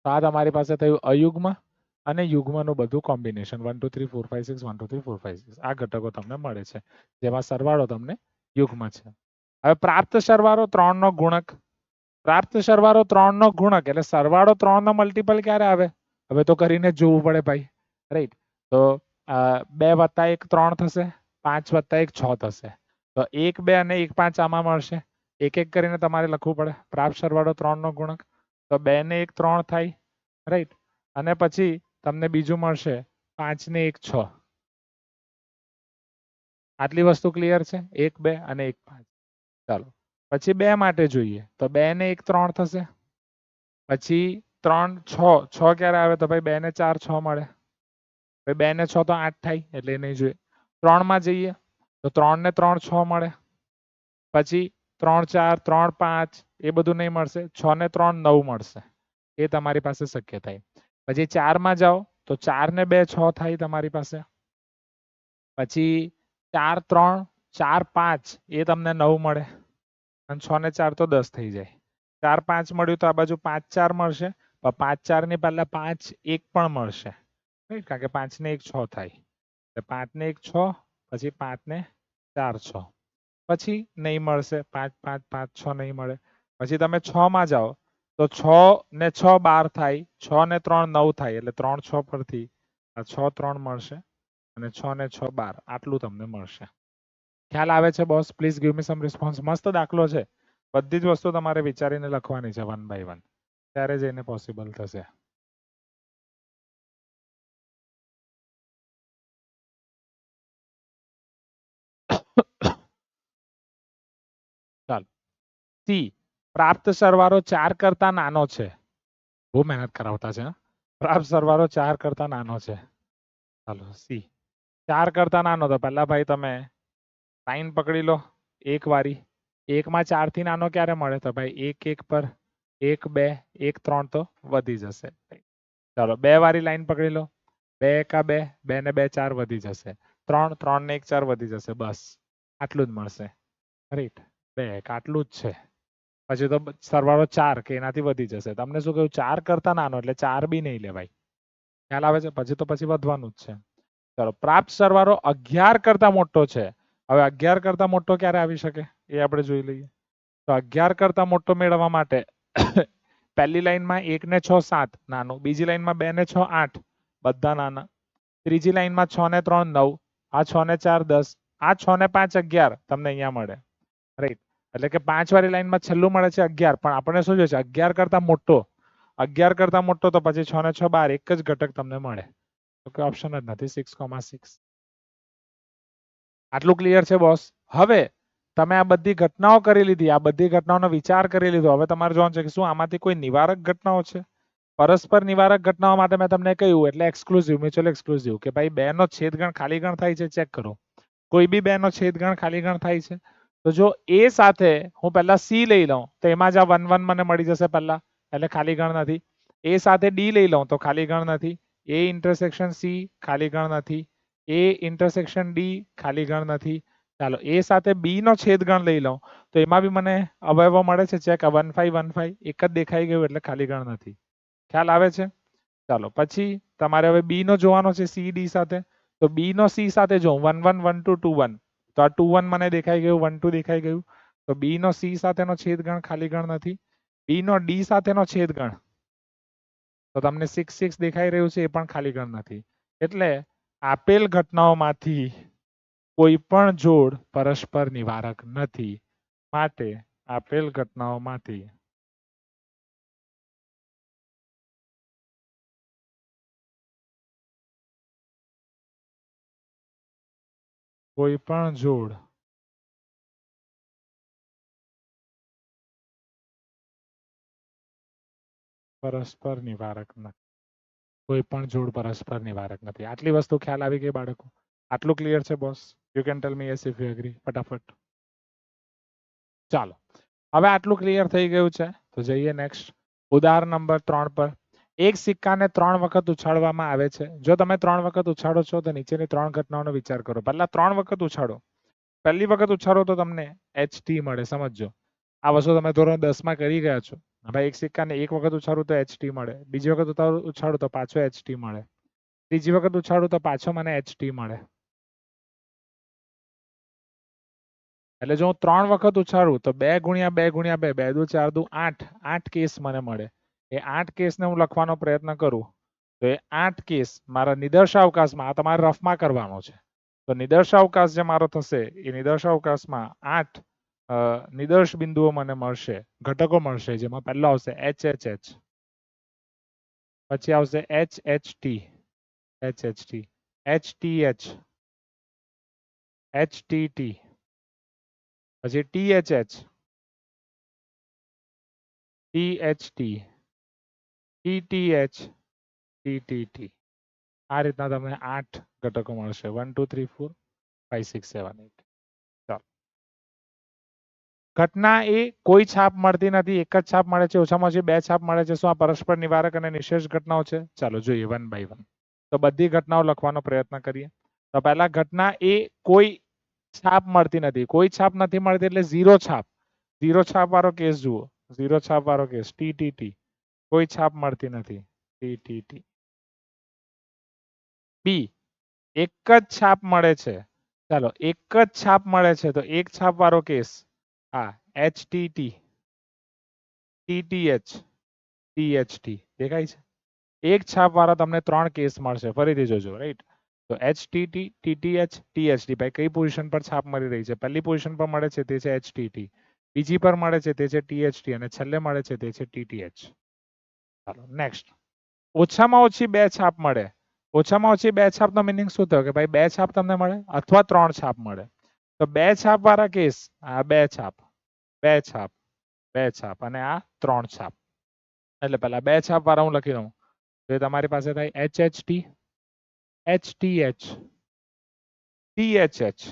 તો આ તમારી પાસે થયું અયુગ્મ અને યુગ્મનું બધું કોમ્બિનેશન 1 2 3 4 5 6 1 2 3 4 5 6 આ ઘટકો તમને મળે છે જેમાં સરવાળો તમને યુગ્મ છે હવે પ્રાપ્ત સરવાળો 3 નો ગુણક, પ્રાપ્ત સરવાળો 3 નો ગુણક એટલે સરવાળો 3 નો મલ્ટીપલ ક્યારે આવે? હવે તો કરીને જ જોવું પડે ભાઈ, રાઈટ? તો 2 વત્તા 1 3 થશે, 5 વત્તા 1 6 થશે. તો 1 2 અને 1 5 આમાં મળશે. એક એક કરીને તમારે લખવું પડે. પ્રાપ્ત સરવાળો 3 નો ગુણક, તો 2 ને 1 3 થાય, રાઈટ? અને પછી તમને બીજું મળશે 5 ને 1 6. આટલી વસ્તુ ક્લિયર છે? 1 2 અને 1 5. ચાલો પછી 2 માટે જોઈએ, તો 2 ને 1 3 થશે. પછી 3 6 6 ક્યારે આવે? તો ભાઈ 2 ને 4 6 મળે. ભાઈ 2 ને 6 તો 8 થાય, એટલે એ નહીં જોઈએ. 3 માં જઈએ તો 3 ને 3 6 મળે. પછી 3 4 3 5 એ બધું નહીં મળશે. 6 ને 3 9 મળશે. એ તમારી પાસે શક્ય થાય. પછી 4 માં જાઓ તો 4 ને 2 6 થાય તમારી પાસે. પછી 4 3 4 5 એ તમને 9 મળે. અને 6 ને 4 તો 10 થઈ જાય. 4 5 મળ્યું તો આ બાજુ 5 4 મળશે. 5 4 ની પહેલા 5 1 પણ મળશે, કારણ કે 5 ને 1 6 થાય. એટલે 5 ને 1 6, પછી 5 ને 4 6. પછી નહીં મળશે. 5 5 5 6 નહીં મળે. પછી તમે 6 માં જાઓ તો 6 ને 6 12 થાય. 6 ને 3 9 થાય. એટલે 3 6 પરથી આ 6 3 મળશે. અને 6 ને 6 12 આટલું તમને મળશે. ખ્યાલ આવે છે boss? Please give me some response. મસ્ત દાખલો છે. બધી જ વસ્તુ તમારે વિચારીને લખવાની છે વન બાય વન, ત્યારે જઈને પોસિબલ થશે. ચાલો સી, પ્રાપ્ત સરવાળો 4 કરતા નાનો છે. બહુ મહેનત કરાવતા છે. પ્રાપ્ત સરવાળો 4 કરતા નાનો છે. ચાલો સી 4 કરતા નાનો, તો પહેલા ભાઈ તમે લાઈન પકડી લો એક વારી. 1 માં 4 થી નાનો ક્યારે મળે? તો ભાઈ 1 1 પર 1 2 1 3 તો વધી જશે. ચાલો 2 વારી લાઈન પકડી લો. 2 1 2 2 ને 2 4 વધી જશે. 3 3 ને 1 4 વધી જશે. બસ આટલું જ મળશે, રાઈટ? 2 1 આટલું જ છે. પછી તો સરવાળો 4 કે એનાથી વધી જશે. તમને શું કહ્યું? 4 કરતા નાનો એટલે 4 બી નહીં લેવાય. ખ્યાલ આવે છે? પછી તો પછી વધવાનું જ છે. ચાલો પ્રાપ્ત સરવાળો 11 કરતા મોટો છે. હવે 11 કરતા મોટો ક્યારે આવી શકે એ આપણે જોઈ લઈએ. તો 11 કરતા મોટો મેળવવા માટે પહેલી લાઈનમાં 1 ને 6 7 નાનું, બીજી લાઈનમાં 2 ને 6 8 બધા નાના, ત્રીજી લાઈનમાં 6 ને 3 9, આ 6 ને 4 10, આ 6 ને 5 11 તમને અહીંયા મળે, રાઈટ? એટલે કે 5 વાળી લાઈનમાં છેલ્લું મળે છે 11, પણ આપણે શું જોઈએ છે? 11 કરતા મોટો. 11 કરતા મોટો તો પછી 6 ને 6 12 એક જ ઘટક તમને મળે. તો કોઈ ઓપ્શન જ નથી 6,6. આટલું ક્લિયર છે બોસ? હવે તમે આ બધી ઘટનાઓ કરી લીધી, આ બધી ઘટનાઓનો વિચાર કરી લીધો. હવે તમારે જોવાનું છે કે શું આમાંથી કોઈ નિવારક ઘટનાઓ છે? પરસ્પર નિવારક ઘટનાઓ માટે મેં તમને કહ્યું એટલે એક્સક્લુઝિવ, મ્યુચ્યુઅલ એક્સક્લુઝિવ, કે ભાઈ 2 નો છેદગણ ખાલી ગણ થાય છે, ચેક કરો. કોઈ બી 2 નો છેદગણ ખાલી ગણ થાય છે. તો જો એ સાથે હું પહેલા સી લઈ લઉં તો એમાં જ આ 1 1 મને મળી જશે પહેલા, એટલે ખાલી ગણ નથી. એ સાથે ડી લઈ લઉં તો ખાલી ગણ નથી. એ ઇન્ટરસેક્શન સી ખાલી ગણ નથી. એ ઇન્ટરસેક્શન ડી ખાલી ગણ નથી. ચાલો એ સાથે બી નો છેદગણ લઈ લઉં તો એમાં બી મને અવયવો મળે છે, ચેક. 1 5 1 5 એક જ દેખાઈ ગયું એટલે ખાલી ગણ નથી. ખ્યાલ આવે છે? ચાલો પછી તમારે હવે બી નો જોવાનો છે સી ડી સાથે. તો બી નો સી સાથે જો 1 1 1 2 2 1, તો આ 2 1 મને દેખાઈ ગયું, 1 2 દેખાઈ ગયું. તો બી નો સી સાથેનો છેદગણ ખાલી ગણ નથી. બી નો ડી સાથેનો છેદગણ તો તમને 6 6 દેખાઈ રહ્યું છે, એ પણ ખાલી ગણ નથી. એટલે આપેલ ઘટનાઓમાંથી કોઈ પણ જોડ પરસ્પર નિવારક નથી. માટે આપેલ ઘટનાઓમાંથી કોઈ પણ જોડ પરસ્પર નિવારક નથી. કોઈ પણ જોડ પરસ્પર નિવારક નથી. આટલી વસ્તુ ખ્યાલ આવી ગઈ બાળકો? આટલું ક્લિયર છે boss? You can tell me yes if you agree. ફટાફટ. ચાલો હવે આટલું ક્લિયર થઈ ગયું છે તો જઈએ નેક્સ્ટ ઉદાહરણ નંબર 3 પર. એક સિક્કાને 3 વખત ઉછાળવામાં આવે છે. જો તમે 3 વખત ઉછાળો છો તો નીચેની 3 ઘટનાઓનો વિચાર કરો. પહેલા 3 વખત ઉછાળો. પહેલી વખત ઉછાળો તો તમને HT મળે. સમજો આ વસ્તુ તમે ધોરણ 10 માં કરી ગયા છો. હવે એક સિક્કાને એક વખત ઉછાળું તો HT મળે. બીજી વખત ઉછાળું તો પાછો HT મળે. ત્રીજી વખત ઉછાળું તો પાછો મને HT મળે. એટલે જો હું 3 વખત ઉછાળું તો 2 ગુણ્યા 2 ગુણ્યા 2 2 દુ 4 દુ 8 8 કેસ મને મળે. એ 8 કેસને હું લખવાનો પ્રયત્ન કરું તો એ 8 કેસ મારા નિદર્શાવકાશમાં આ તમારે રફમાં કરવાનો છે. તો નિદર્શાવકાશ જે મારો થશે એ નિદર્શાવકાશમાં 8 નિદર્શ બિંદુઓ મને મળશે, ઘટકો મળશે, જેમાં પહેલો આવશે HHH, પછી આવશે HHT, HHT, HTH, HTT, પછી THH, THT, TTH, TTT. આ રીતના તમને 8 ઘટકો મળશે. 1 2 3 4 5 6 7 8. ચાલો, ઘટના એ કોઈ છાપ મળતી નથી, એક જ છાપ મળે છે, ઓછામાં ઓછી 2 છાપ મળે છે. શું આ પરસ્પર નિવારક અને નિશેષ ઘટનાઓ છે? ચાલો જોઈએ વન બાય વન. તો બધી ઘટનાઓ લખવાનો પ્રયત્ન કરીએ. તો પહેલા ઘટના એ કોઈ છાપ મળતી નથી. કોઈ છાપ નથી મળતી એટલે 0 છાપ. 0 છાપ વાળો કેસ જુઓ. 0 છાપ વાળો કેસ TTT. કોઈ છાપ મળતી નથી. TTT. બી, એક જ છાપ મળે છે. ચાલો, એક જ છાપ મળે છે તો એક છાપ વાળો કેસ હા HTT, TTH, THT. દેખાય છે? એક છાપ વાળા તમને 3 કેસ મળશે. ફરીથી જોજો, રાઈટ? તો HTT, TTH, THT. ભાઈ કઈ પોઝિશન પર છાપ મળી રહી છે? પહેલી પોઝિશન પર મળે છે તે છે HTT, બીજી પર મળે છે તે છે THT અને છેલ્લે મળે છે તે છે TTH. ચાલો નેક્સ્ટ. ઓછામાં ઓછી 2 છાપ મળે. ઓછામાં ઓછી 2 છાપનો મીનિંગ શું થયો કે ભાઈ 2 છાપ તમને મળે અથવા 3 છાપ મળે. તો 2 છાપ વાળા કેસ આ 2 છાપ, 2 છાપ, 2 છાપ અને આ 3 છાપ. એટલે પહેલા 2 છાપ વાળા હું લખી દઉં તો એ તમારી પાસે થાય HHT, HTH, THH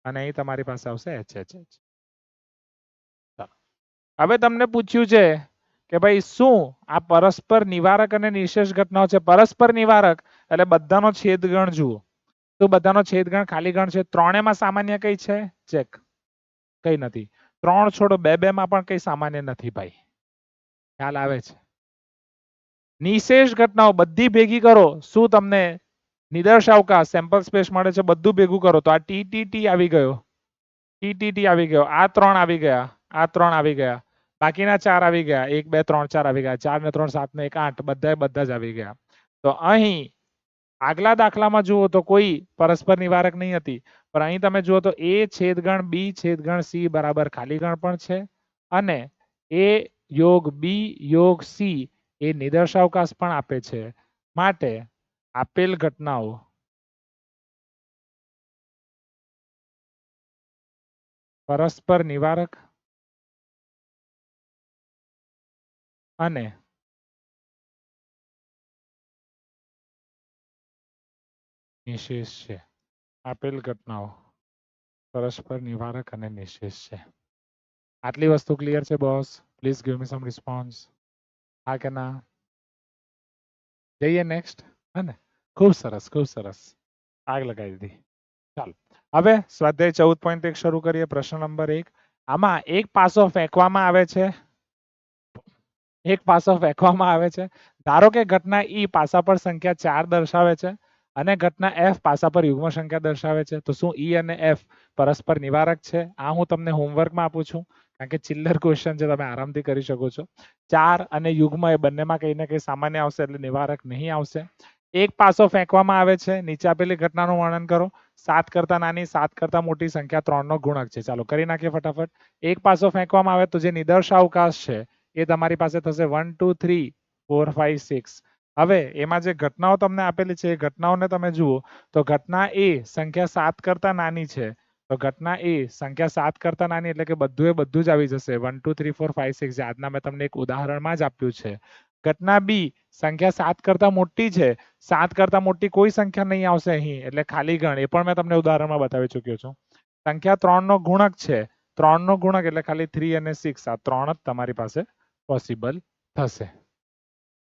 અને અહીં તમારી પાસે આવશે HHH. હવે તમને પૂછ્યું છે કે ભાઈ શું આ પરસ્પર નિવારક અને નિશેષ ઘટનાઓ છે? પરસ્પર નિવારક એટલે બધાનો છેદગણ જુઓ. તો બધાનો છેદગણ ખાલી ગણ છે. ત્રણેયમાં સામાન્ય કઈ છે? ચેક. કઈ નથી. 3 છોડો 2 2 માં પણ કઈ સામાન્ય નથી ભાઈ. ખ્યાલ આવે છે? નિશેષ ઘટનાઓ બધી ભેગી કરો, શું તમને નિદર્શાવકાશ સેમ્પલ સ્પેસ મળે છે? બધું ભેગું કરો તો આ TTT આવી ગયો, TTT આવી ગયો, આ 3 આવી ગયા, આ 3 આવી ગયા, બાકીના 4 આવી ગયા, 1 2 3 4 આવી ગયા, 4 ને 3 7 ને 1 8, બધા જ આવી ગયા. તો અહીં આગલા દાખલામાં જુઓ તો કોઈ પરસ્પર નિવારક નહીં હતી, પણ અહીં તમે જુઓ તો A છેદગણ B છેદગણ C બરાબર ખાલી ગણ પણ છે અને A યોગ B યોગ C એ નિદર્શાવકાશ પણ આપે છે. માટે આપેલ ઘટનાઓ પરસ્પર નિવારક અને નિશેષ છે. આપેલ ઘટનાઓ પરસ્પર નિવારક અને નિશેષ છે. આટલી વસ્તુ ક્લિયર છે boss? Please give me some response. હા કે ના? જઈએ નેક્સ્ટ. હે ને? ખૂબ સરસ, ખૂબ સરસ. આગ લગાવી દીધી. ચાલો, હવે સ્વાધ્યાય 14.1 શરૂ કરીએ. પ્રશ્ન નંબર 1. આમાં એક પાસો ફેંકવામાં આવે છે. એક પાસો ફેંકવામાં આવે છે. ધારો કે ઘટના ઈ પાસા પર સંખ્યા 4 દર્શાવે છે અને ઘટના F પાસા પર યુગ્મ સંખ્યા દર્શાવે છે. તો શું ઈ અને F પરસ્પર નિવારક છે? આ હું તમને હોમવર્કમાં આપું છું, કારણ કે ચિલ્લર ક્વેશ્ચન છે, તમે આરામથી કરી શકો છો. 4 અને યુગ્મ એ બંનેમાં કંઈ ને કંઈ સામાન્ય આવશે એટલે નિવારક નહીં આવશે. એક પાસો ફેંકવામાં આવે છે. નીચે આપેલી ઘટનાનું વર્ણન કરો. 7 કરતા નાની 7 કરતા મોટી સંખ્યા 3 નો ગુણક છે. ચાલો કરી નાખીએ ફટાફટ. એક પાસો ફેંકવામાં આવે તો જે નિદર્શાવકાશ છે એ તમારી પાસે થશે 1 2 3 4 5 6. હવે એમાં જે ઘટનાઓ તમને આપેલી છે એ ઘટનાઓને તમે જુઓ તો ઘટના એ સંખ્યા 7 કરતા નાની છે. તો ઘટના એ સંખ્યા 7 કરતા નાની એટલે કે બધું જ આવી જશે. 1 2 3 4 5 6 જે આજના મેં તમને એક ઉદાહરણમાં જ આપ્યું છે. ઘટના બી સંખ્યા 7 કરતા મોટી છે. 7 કરતા મોટી કોઈ સંખ્યા નહીં આવશે અહીં, એટલે ખાલી ગણ. એ પણ મેં તમને ઉદાહરણમાં બતાવી ચૂક્યો છું. સંખ્યા 3 નો ગુણક છે. 3 નો ગુણક એટલે ખાલી 3 અને 6, આ 3 જ તમારી પાસે પોસિબલ થશે.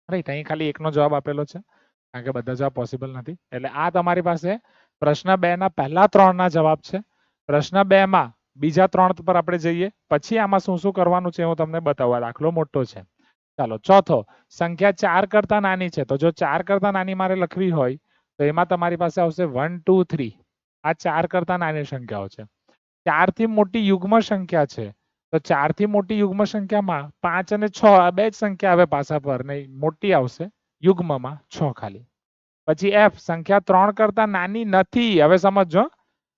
રાઈટ, અહીં ખાલી એકનો જવાબ આપેલો છે, કારણ કે બધા જવાબ પોસિબલ નથી. એટલે આ તમારી પાસે પ્રશ્ન 2 ના પહેલા 3 ના જવાબ છે. પ્રશ્ન 2 માં બીજા 3 પર આપણે જઈએ, પછી આમાં શું શું કરવાનું છે હું તમને બતાવવા. દાખલો મોટો છે. ચાલો, ચોથો, સંખ્યા 4 કરતા નાની છે. તો જો 4 કરતા નાની મારે લખવી હોય તો એમાં તમારી પાસે આવશે 1 2 3. આ 4 કરતા નાની સંખ્યાઓ છે. 4 થી મોટી યુગ્મ સંખ્યા છે તો 4 થી મોટી યુગ્મ સંખ્યામાં 5 અને 6 આ બે જ સંખ્યા આવે પાછા પર નહીં મોટી આવશે યુગ્મમાં 6 ખાલી. પછી એફ સંખ્યા 3 કરતા નાની નથી. હવે સમજો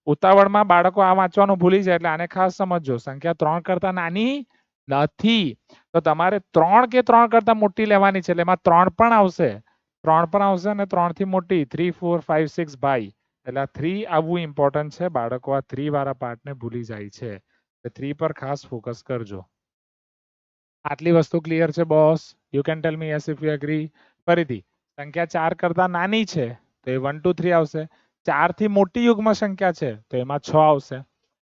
ઉતાવળમાં બાળકો આ વાંચવાનું ભૂલી જાય એટલે આને ખાસ સમજો. સંખ્યા 3 કરતા નાની નથી તો તમારે 3 કે 3 કરતા મોટી લેવાની છે એટલે એમાં 3 પણ આવશે. 3 પણ આવશે અને 3 થી મોટી 3 4 5 6 ભાઈ એટલે આ 3 આવવું ઇમ્પોર્ટન્ટ છે. બાળકો આ 3 વાળા પાર્ટને ભૂલી જાય છે. 3 પર ખાસ ફોકસ કરજો. આટલી વસ્તુ ક્લિયર છે boss? You can tell me yes if you agree. ફરીથી સંખ્યા 4 કરતા નાની છે તો એ 1 2 3 આવશે. 4 થી મોટી યુગ્મ સંખ્યા છે તો એમાં 6 આવશે.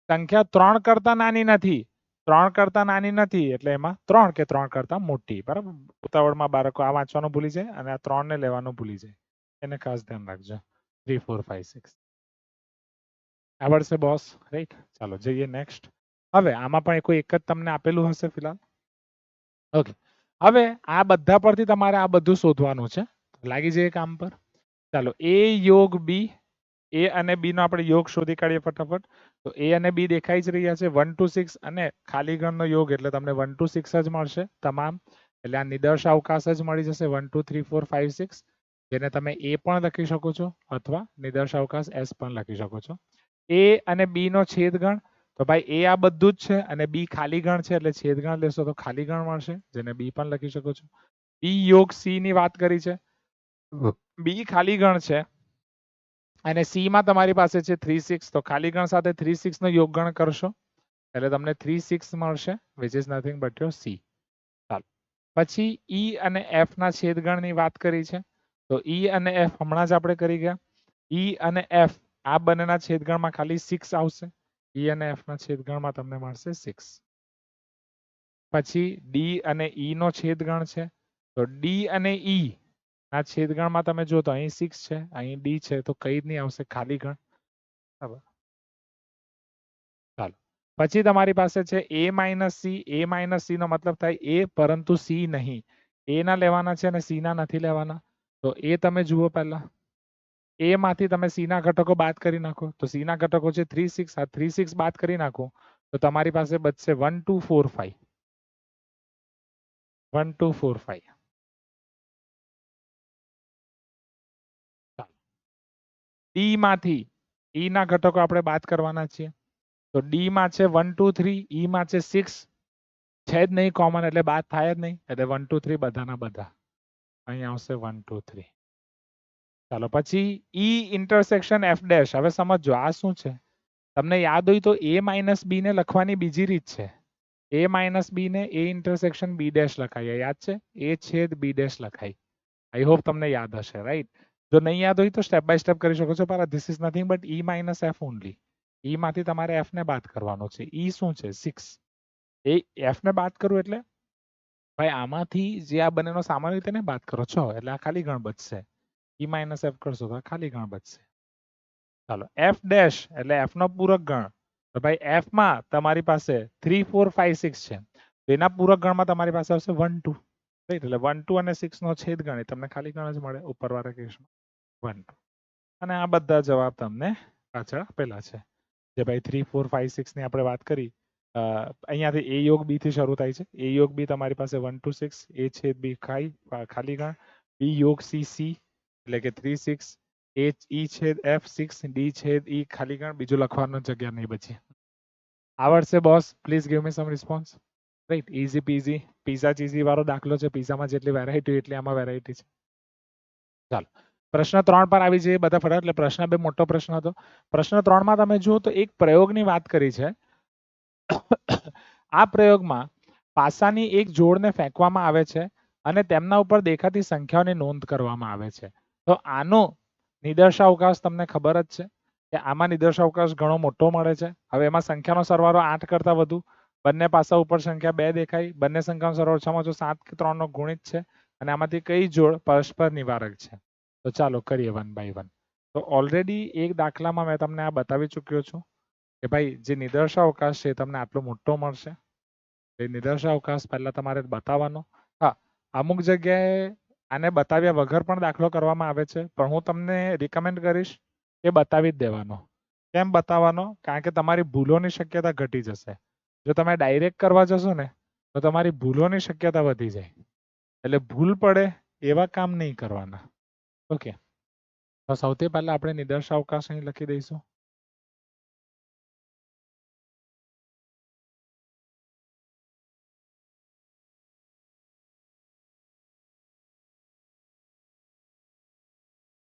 સંખ્યા 3 કરતા નાની નથી. 3 કરતા નાની નથી એટલે એમાં 3 કે 3 કરતા મોટી. બરાબર? ઉતાવળમાં બાળકો આ વાંચવાનું ભૂલી જાય અને આ 3 ને લેવાનું ભૂલી જાય. એને ખાસ ધ્યાન રાખજો. 3 4 5 6 આવડશે બોસ? રાઈટ. ચાલો જઈએ નેક્સ્ટ. હવે આમાં પણ કોઈ એક જ તમને આપેલું હશે ફિલહાલ. ઓકે. હવે આ બધા પરથી તમારે આ બધું શોધવાનું છે. લાગી જઈએ કામ પર. ચાલો એ યોગ બી, એ અને બી નો આપણે યોગ શોધી કાઢીએ ફટાફટ. તો એ અને બી દેખાઈ જ રહ્યા છે 1 to 6 અને ખાલી ગણનો યોગ એટલે તમને 1 to 6 જ મળશે તમામ. એટલે આ નિદર્શ અવકાશ જ મળી જશે 1 2 3 4 5 6 જેને તમે એ પણ લખી શકો છો અથવા નિદર્શ અવકાશ એસ પણ લખી શકો છો. એ અને બી નો છેદગણ તો ભાઈ એ આ બધું જ છે અને બી ખાલી ગણ છે એટલે છેદગણ લેશો તો ખાલી ગણ મળશે જેને બી પણ લખી શકો છો. બી યોગ સી ની વાત કરી છે. બી ખાલી ગણ છે અને સી માં તમારી પાસે છે 3 6 તો ખાલી ગણ સાથે 3 6 નો યોગ ગણ કરશો એટલે તમને 3 6 મળશે which is nothing but your C. ચાલો પછી ઈ અને એફ ના છેદગણ ની વાત કરી છે તો ઈ અને એફ હમણાં જ આપણે કરી ગયા. ઈ અને એફ આ બંનેના છેદગણમાં ખાલી 6 આવશે. ઈ અને એફ ના છેદગણમાં તમને મળશે 6. પછી ડી અને ઈ નો છેદગણ છે તો ડી અને ઈ ના છેદગણમાં તમે જો તો અહીં 6 છે અહીં ડી છે તો કઈ જ નહીં આવશે ખાલી ગણ. બરાબર. ચાલો પછી તમારી પાસે છે એ માઇનસ સી. એ માઇનસ સી નો મતલબ થાય એ પરંતુ સી નહીં. એ ના લેવાના છે અને સી ના નથી લેવાના તો એ તમે જુઓ પહેલા. એ માંથી તમે સી ના ઘટકો બાદ કરી નાખો તો સી ના ઘટકો છે 3 6 આ 3 6 બાદ કરી નાખો તો તમારી પાસે બચશે 1 2 4 5 1 2 4 5. ડી માંથી ઈ ના ઘટકો આપણે બાદ કરવાના છીએ તો ડી માં છે 1 2 3 ઈ માં છે 6 છે જ નહીં કોમન એટલે બાદ થાય જ નહીં એટલે 1 2 3 બધાના બધા અહીં આવશે 1 2 3. ચાલો પછી ઈ ઇન્ટરસેક્શન એફ ડેશ. હવે સમજો આ શું છે તમને યાદ હોય તો એ માઇનસ બી ને લખવાની બીજી રીત છે. એ માઇનસ બી ને એ ઇન્ટરસેક્શન બી ડેશ લખાય યાદ છે એ છેદ બી ડેશ લખાય. આઈ હોપ તમને યાદ હશે રાઈટ. જો નહીં યાદ હોય તો સ્ટેપ બાય સ્ટેપ કરી શકો છો પણ this is nothing but E minus F only. E માંથી તમારે એફ ને બાદ કરવાનો છે. ઈ શું છે 6. એ એફ ને બાદ કરું એટલે ભાઈ આમાંથી જે આ બંનેનો સામાન્ય રીતે ને બાદ કરો છો એટલે આ ખાલી ગણ બચશે. ઈ માઇનસ એફ કરશો તો ખાલી ગણ બચશે. ચાલો એફ ડેશ એટલે એફ નો પૂરક ગણ તો ભાઈ એફ માં તમારી પાસે 3 4 5 6 છે તો એના પૂરક ગણમાં તમારી પાસે આવશે 1 2 રાઈટ એટલે 1 2 અને 6 નો છેદ ગણ તમને ખાલી ગણ જ મળે ઉપરવાળા કેસમાં 1 2 અને આ બધા જવાબ તમને પાછળ આપેલા છે જે ભાઈ 3 4 5 6 ની આપણે વાત કરી. અહીંયાથી એ યોગ બી થી શરૂ થાય છે. એ યોગ બી તમારી પાસે 1 2 6 એ છેદ બી ખાલી ગણ બી યોગ સી સી એટલે કે 3 6 એ ઈ છેદ એફ 6 ડી છેદ ઈ ખાલી ગણ બીજું લખવાનું જગ્યા નહીં બચી. આવડશે boss? Please give me some response. Right easy peasy pizza cheesy વાળો દાખલો છે. પીઝામાં જેટલી વેરાયટી એટલી આમાં વેરાયટી છે. ચાલો પ્રશ્ન 3 પર આવી જઈએ બધા ફટાફટ. એટલે પ્રશ્ન 2 મોટો પ્રશ્ન હતો. પ્રશ્ન 3 માં તમે જુઓ તો એક પ્રયોગની વાત કરી છે. આ પ્રયોગમાં પાસાની એક જોડને ફેંકવામાં આવે છે અને તેમના ઉપર દેખાતી સંખ્યાઓની નોંધ કરવામાં આવે છે. તો આનો નિદર્શ અવકાશ તમને ખબર જ છે કે આમાં નિદર્શ અવકાશ ઘણો મોટો મળે છે. હવે એમાં સંખ્યાનો સરવાળો 8 કરતા વધુ બંને પાસા ઉપર સંખ્યા 2 દેખાય બંને સંખ્યાનો સરવાળો ઓછામાં ઓછો 7 કે 3 નો ગુણિત છે અને આમાંથી કઈ જોડ પરસ્પર નિવારક છે. તો ચાલો કરીએ 1 બાય 1. તો ઓલરેડી એક દાખલામાં મેં તમને આ બતાવી ચૂક્યો છું કે ભાઈ જે નિદર્શ અવકાશ છે તમને આટલો મોટો મળશે. એ નિદર્શ અવકાશ પહેલા તમારે બતાવવાનો. હા અમુક જગ્યાએ આને બતાવ્યા વગર પણ દાખલો કરવામાં આવે છે પણ હું તમને રિકમેન્ડ કરીશ કે બતાવી જ દેવાનો. કેમ બતાવવાનો? કારણ કે તમારી ભૂલોની શક્યતા ઘટી જશે. જો તમે ડાયરેક્ટ કરવા જશો ને તો તમારી ભૂલોની શક્યતા વધી જાય. એટલે ભૂલ પડે એવા કામ નહીં કરવાના. ઓકે, તો સૌથી પહેલા આપણે નિદર્શ અવકાશ અહીં લખી દઈશું.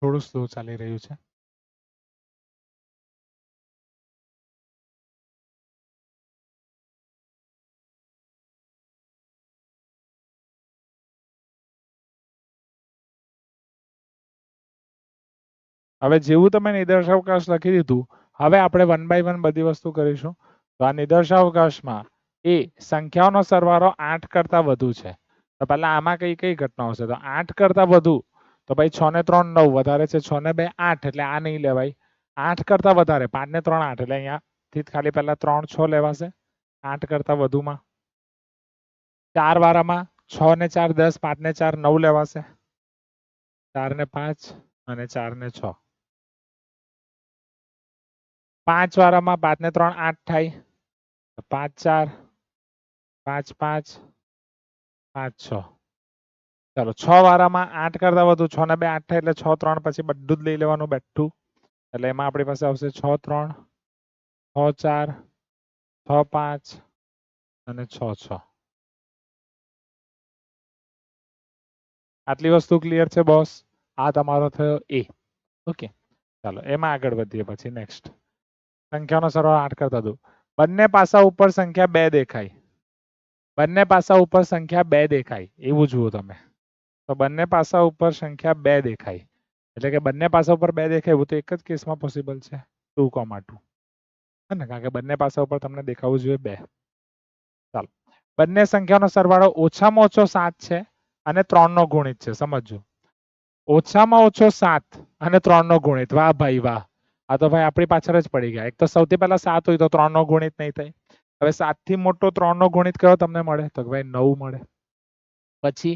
થોડું સ્લો ચાલી રહ્યું છે. હવે જેવું તમે નિદર્શાવકાશ લખી દીધું, હવે આપણે 1 બાય 1 બધી વસ્તુ કરીશું. તો આ નિદર્શાવકાશમાં એ સંખ્યાઓનો સરવાળો 8 કરતા વધુ છે. તો પહેલા આમાં કઈ કઈ ઘટનાઓ છે? તો 8 કરતા વધુ, તો ભાઈ 6 ને 3 9 વધારે છે, 6 ને 2 8 એટલે આ નહીં લેવાય. 8 કરતા વધારે 5 ને 3 8 એટલે અહીંયાથી ખાલી પહેલા 3 6 લેવાશે. 8 કરતા વધુમાં 4 વાળામાં 6 ને 4 10, 5 ને 4 9 લેવાશે. 4 ને 5 અને 4 ને 6. 5 વાળામાં 5 ને 3 8 થાય. 5 4 5 5 5 6. ચાલો 6 વાળામાં 8 કરતા વધુ, 6 ને 2 8 થાય એટલે 6 3 પછી બધું જ લઈ લેવાનું બેઠું. એટલે એમાં આપણી પાસે આવશે 6 3 6 4 6 5 અને 6 6. આટલી વસ્તુ ક્લિયર છે બોસ? આ તમારો થયો એ. ઓકે, ચાલો એમાં આગળ વધીએ પછી નેક્સ્ટ. સંખ્યાનો સરવાળો 8 કરતા વધુ. બંને પાસા ઉપર સંખ્યા 2 દેખાય. બંને પાસા ઉપર સંખ્યા 2 દેખાય એવું જુઓ તમે. તો બંને પાસા ઉપર સંખ્યા 2 દેખાય. એટલે કે બંને પાસા ઉપર 2 દેખાય એવું તો એક જ કેસમાં પોસિબલ છે, 2,2. હે ને? કારણ કે બંને પાસા ઉપર તમને દેખાવું જોઈએ 2. ચાલો, બંને સંખ્યાનો સરવાળો ઓછામાં ઓછો 7 છે અને 3 નો ગુણિત છે. સમજો, ઓછામાં ઓછો 7 અને 3 નો ગુણિત. વાહ ભાઈ વાહ, આ તો ભાઈ આપણી પાછળ જ પડી ગયા. એક તો સૌથી પહેલા 7 હોય તો 3 નો ગુણિત નહીં થાય. હવે 7 થી મોટો 3 નો ગુણિત કયો તમને મળે? તો ભાઈ 9 મળે. પછી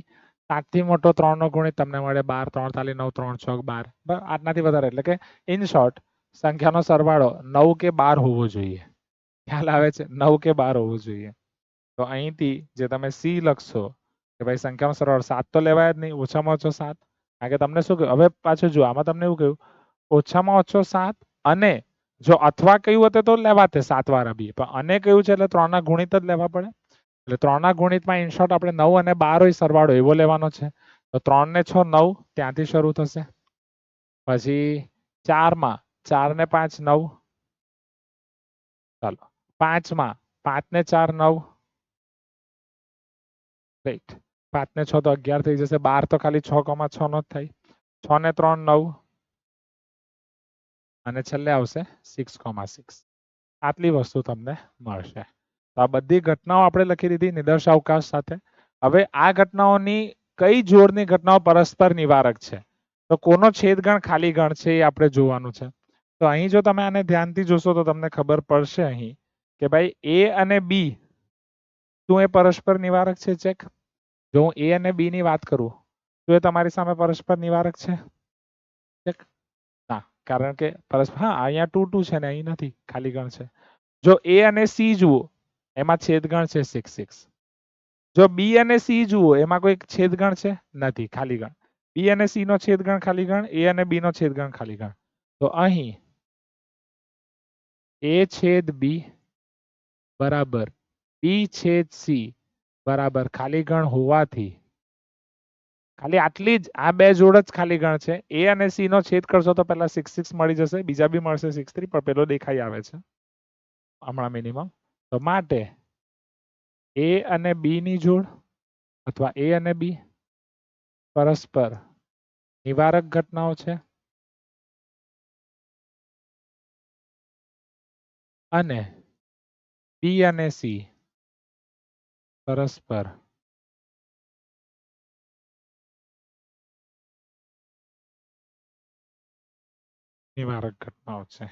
7 થી મોટો 3 નો ગુણિત તમને મળે 12, 3 તાલી 9, 3 6 12. આટનાથી વધારે એટલે કે ઇન શોર્ટ સંખ્યાનો સરવાળો 9 કે 12 હોવો જોઈએ. ખ્યાલ આવે છે? 9 કે 12 હોવું જોઈએ. તો અહીંથી જે તમે સી લખશો કે ભાઈ સંખ્યાનો સરવાળો 7 તો લેવાય જ નહીં, ઓછામાં ઓછો 7. કારણ કે તમને શું કહ્યું? હવે પાછું જુઓ, આમાં તમને એવું કહ્યું ઓછામાં ઓછો 7 અને જો અથવા કહ્યું હોત તો લેવાતે 7 વાળા બી, પણ અને કહ્યું છે એટલે 3 ના ગુણિત જ લેવા પડે. એટલે 3 ના ગુણિતમાં ઇન શોર્ટ આપણે 9 અને 12 હોય સરવાળો એવો લેવાનો છે. તો 3 ને 6 9 ત્યાંથી શરૂ થશે. પછી 4 માં 4 ને 5 9. ચાલો 5 માં 5 ને 4 9. રાઈટ. 5 ને 6 તો 11 થઈ જશે. 12 તો ખાલી 6,6 નો જ થાય. 6 ને 3 9 અને છેલ્લે આવશે 6,6. આટલી વસ્તુ તમને મળશે. તો આ બધી ઘટનાઓ આપણે લખી દીધી નિદર્શ અવકાશ સાથે. હવે આ ઘટનાઓની કઈ જોડની ઘટનાઓ પરસ્પર નિવારક છે? તો કોનો છેદગણ ખાલી ગણ છે એ આપણે જોવાનું છે. તો અહીં જો તમે આને ધ્યાનથી જોશો તો તમને ખબર પડશે અહીં કે ભાઈ એ અને બી શું એ પરસ્પર નિવારક છે? ચેક. જો હું એ અને બી ની વાત કરું તો એ તમારી સામે પરસ્પર નિવારક છે? ચેક. ના, કારણ કે પરસ્પર હા અહીંયા 2 2 છે ને અહીં નથી, ખાલી ગણ છે. જો એ અને સી જુઓ એમાં છેદગણ છે 6 6. જો બી અને સી જુઓ એમાં કોઈ છેદગણ છે? નથી, ખાલી ગણ. બી અને સી નો છેદગણ ખાલી ગણ, એ અને બી નો છેદગણ ખાલી ગણ. તો અહીં એ છેદ બી બરાબર બી છેદ સી બરાબર ખાલી ગણ હોવાથી ખાલી આટલી જ આ બે જોડ જ ખાલી ગણ છે. એ અને સી નો છેદ કરશો તો પહેલા 6 6 મળી જશે, બીજા બી મળશે 6 3, પણ પેલો દેખાઈ આવે છે હમણાં મિનિમમ. તો માટે એ અને બી ની જોડ અથવા એ અને બી પરસ્પર નિવારક ઘટનાઓ છે અને બી અને સી પરસ્પર નિવારક ઘટનાઓ છે.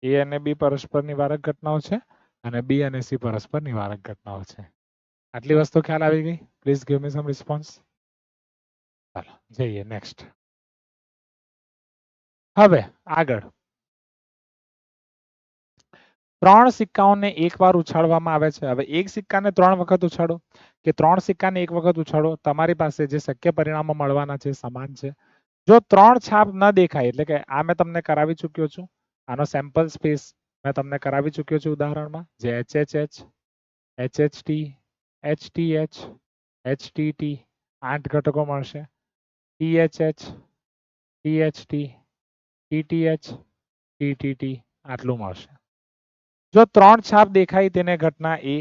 એ અને બી પરસ્પર નિવારક ઘટનાઓ છે અને બી અને સી પરસ્પર નિવારક ઘટનાઓ છે. આટલી વસ્તુ ખ્યાલ આવી ગઈ? Please give me some response. ચાલો જઈએ નેક્સ્ટ. હવે આગળ ત્રણ સિક્કાઓને એકવાર ઉછાળવામાં આવે છે. હવે એક સિક્કાને 3 વખત ઉછાળો કે 3 સિક્કાને 1 વખત ઉછાળો, તમારી પાસે જે શક્ય પરિણામો મળવાના છે સમાન છે. જો 3 છાપ ન દેખાય એટલે કે આ મેં તમને કરાવી ચૂક્યો છું. આનો સેમ્પલ સ્પેસ મેં તમને કરાવી ચૂક્યો છું ઉદાહરણમાં, જે HHH, HHT, HTH, HTT 8 ઘટકો મળશે. THH, THT, TTH, TTT આટલું મળશે. જો 3 છાપ દેખાય તેને ઘટના A,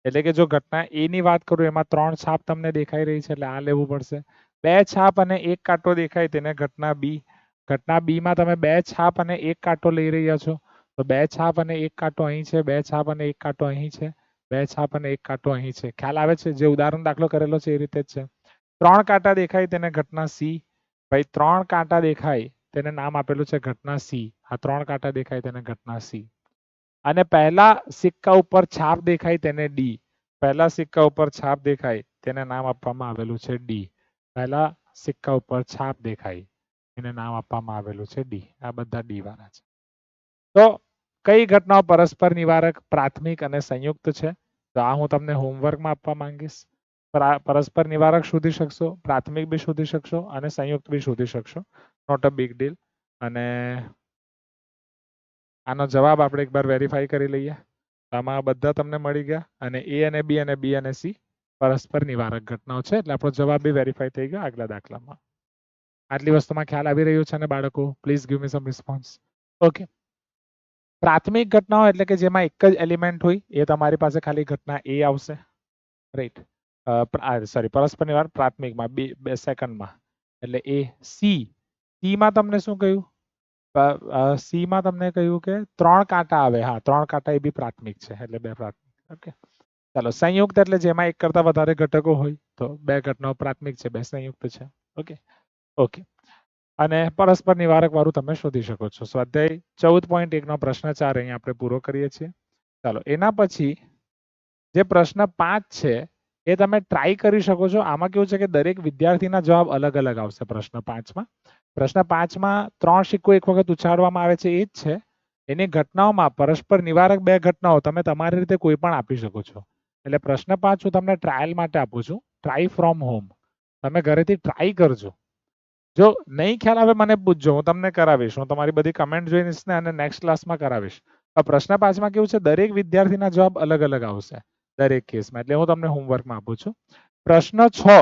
એટલે કે જો ઘટના A ની વાત કરું એમાં 3 છાપ તમને દેખાઈ રહી છે એટલે આ લેવું પડશે. 2 છાપ અને 1 કાંટો દેખાય તેને ઘટના B. ઘટના B માં તમે 2 છાપ અને 1 કાંટો લઈ રહ્યા છો, તો 2 છાપ અને 1 કાંટો અહીં છે, 2 છાપ અને 1 કાંટો અહીં છે, 2 છાપ અને 1 કાંટો અહીં છે. ખ્યાલ આવે છે? જે ઉદાહરણ દાખલો કરેલો છે એ રીતે જ છે. 3 કાંટા દેખાય તેને ઘટના C. ભાઈ 3 કાંટા દેખાય તેને નામ આપેલું છે ઘટના C. આ 3 કાંટા દેખાય તેને ઘટના C. અને પહેલા સિક્કા ઉપર છાપ દેખાય તેને D. પહેલા સિક્કા ઉપર છાપ દેખાય તેને નામ આપવામાં આવેલું છે D. પહેલા સિક્કા ઉપર છાપ દેખાય એને નામ આપવામાં આવેલું છે D. આ બધા D વાળા છે. તો કઈ ઘટનાઓ પરસ્પર નિવારક, પ્રાથમિક અને સંયુક્ત છે? તો આ હું તમને હોમવર્કમાં આપવા માંગીશ. પરસ્પર નિવારક શોધી શકશો, પ્રાથમિક બી શોધી શકશો અને સંયુક્ત બી શોધી શકશો. Not a big deal. અને આનો જવાબ આપણે એકવાર વેરીફાઈ કરી લઈએ. આમાં બધા તમને મળી ગયા અને A અને B અને B અને C પરસ્પર નિવારક ઘટનાઓ છે એટલે આપણો જવાબ બી વેરીફાઈ થઈ ગયો આગલા દાખલામાં. આટલી વસ્તુમાં ખ્યાલ આવી રહ્યો છે ને બાળકો? Please give me some response. Okay. પ્રાથમિક ઘટનાઓ એટલે કે જેમાં એક જ એલિમેન્ટ હોય એ તમારી પાસે ખાલી ઘટના A આવશે. રાઈટ. સોરી, પરસ્પર નિવારક પ્રાથમિકમાં બે સેકન્ડમાં એટલે A. C માં તમને શું કહ્યું? C માં તમને કહ્યું કે 3 કાંટા આવે. હા, 3 કાંટા એ બી પ્રાથમિક છે એટલે 2 પ્રાથમિક. ઓકે. ચાલો, સંયુક્ત એટલે જેમાં એક કરતા વધારે ઘટકો હોય તો 2 ઘટનાઓ પ્રાથમિક છે, 2 સંયુક્ત છે. ઓકે. ઓકે. અને પરસ્પર નિવારક વાળું તમે શોધી શકો છો. સ્વાધ્યાય 14.1 નો પ્રશ્ન 4 અહીં આપણે પૂરો કરીએ છીએ. ચાલો, એના પછી જે પ્રશ્ન 5 છે એ તમે ટ્રાય કરી શકો છો. આમાં કેવું છે કે દરેક વિદ્યાર્થીના જવાબ અલગ અલગ આવશે. પ્રશ્ન 5માં પ્રશ્ન 5માં 3 સિક્કો એક વખત ઉછાળવામાં આવે છે એ જ છે. એની ઘટનાઓમાં પરસ્પર નિવારક 2 ઘટનાઓ તમે તમારી રીતે કોઈ પણ આપી શકો છો. એટલે પ્રશ્ન 5 હું તમને ટ્રાયલ માટે આપું છું. Try from home. તમે ઘરેથી ટ્રાય કરજો. જો નહીં ખ્યાલ આવે મને પૂછજો, હું તમને કરાવીશ. હું તમારી બધી કમેન્ટ જોઈશ ને અને નેક્સ્ટ ક્લાસમાં કરાવીશ. પ્રશ્ન 5માં કેવું છે, દરેક વિદ્યાર્થીના જવાબ અલગ અલગ આવશે દરેક કેસમાં. એટલે હું તમને હોમવર્કમાં આપું છું. પ્રશ્ન 6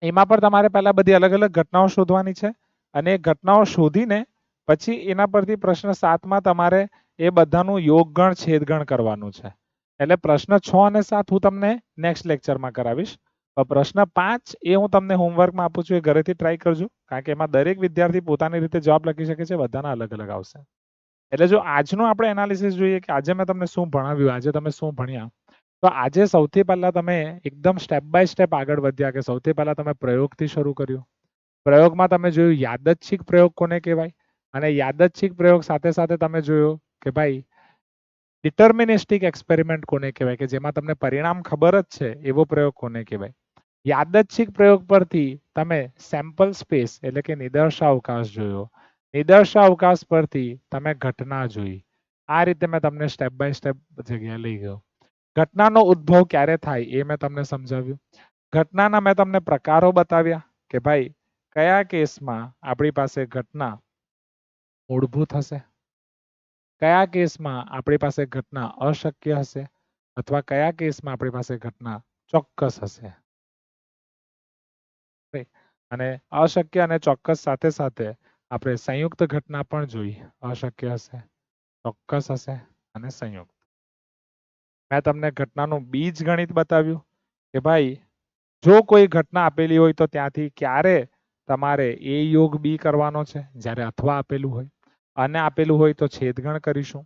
એમાં પણ તમારે પહેલા બધી અલગ અલગ ઘટનાઓ શોધવાની છે અને એ ઘટનાઓ શોધીને પછી એના પરથી પ્રશ્ન 7માં તમારે એ બધાનું યોગગણ છેદગણ કરવાનું છે. એટલે પ્રશ્ન 6 અને 7 હું તમને નેક્સ્ટ લેક્ચરમાં કરાવીશ. પ્રશ્ન 5 એ હું તમને હોમવર્કમાં આપું છું, એ ઘરેથી ટ્રાય કરજો. કારણ કે એમાં દરેક વિદ્યાર્થી પોતાની રીતે જવાબ લખી શકે છે, બધાના અલગ અલગ આવશે. એટલે જો આજનું આપણે એનાલિસિસ જોઈએ કે આજે મેં તમને શું ભણાવ્યું, આજે તમે શું ભણ્યા, તો આજે સૌથી પહેલા તમે એકદમ સ્ટેપ બાય સ્ટેપ આગળ વધ્યા કે સૌથી પહેલા તમે પ્રયોગથી શરૂ કર્યું. પ્રયોગમાં તમે જોયું યાદચ્છિક પ્રયોગ કોને કહેવાય અને યાદચ્છિક પ્રયોગ સાથે સાથે તમે જોયું કે ભાઈ ડિટર્મિનિસ્ટિક એક્સપેરિમેન્ટ કોને કહેવાય, કે જેમાં તમને પરિણામ ખબર જ છે એવો પ્રયોગ કોને કહેવાય. યાદચ્છિક પ્રયોગ પરથી તમે સેમ્પલ સ્પેસ એટલે કે નિદર્શાવકાશ જોયો. નિદર્શાવકાશ પરથી તમે ઘટના જોઈ. આ રીતે મેં તમને સ્ટેપ બાય સ્ટેપ જગ્યાએ લઈ ગયો. ઘટનાનો ઉદ્ભવ ક્યારે થાય એ મેં તમને સમજાવ્યું. ઘટનાના મેં તમને પ્રકારો બતાવ્યા કે ભાઈ કયા કેસમાં આપણી પાસે ઘટના મૂળભૂત હશે, કયા કેસમાં આપણી પાસે ઘટના અશક્ય હશે અથવા કયા કેસમાં આપણી પાસે ઘટના ચોક્કસ હશે. અને અશક્ય અને ચોક્કસ સાથે સાથે આપણે સંયુક્ત ઘટના પણ જોઈ. અશક્ય હશે, ચોક્કસ હશે અને સંયુક્ત. મેં તમને ઘટનાનું બીજ ગણિત બતાવ્યું કે ભાઈ જો કોઈ ઘટના આપેલી હોય તો ત્યાંથી ક્યારે તમારે A યોગ B કરવાનો છે જ્યારે અથવા આપેલું હોય, અને આપેલું હોય તો છેદગણ કરીશું.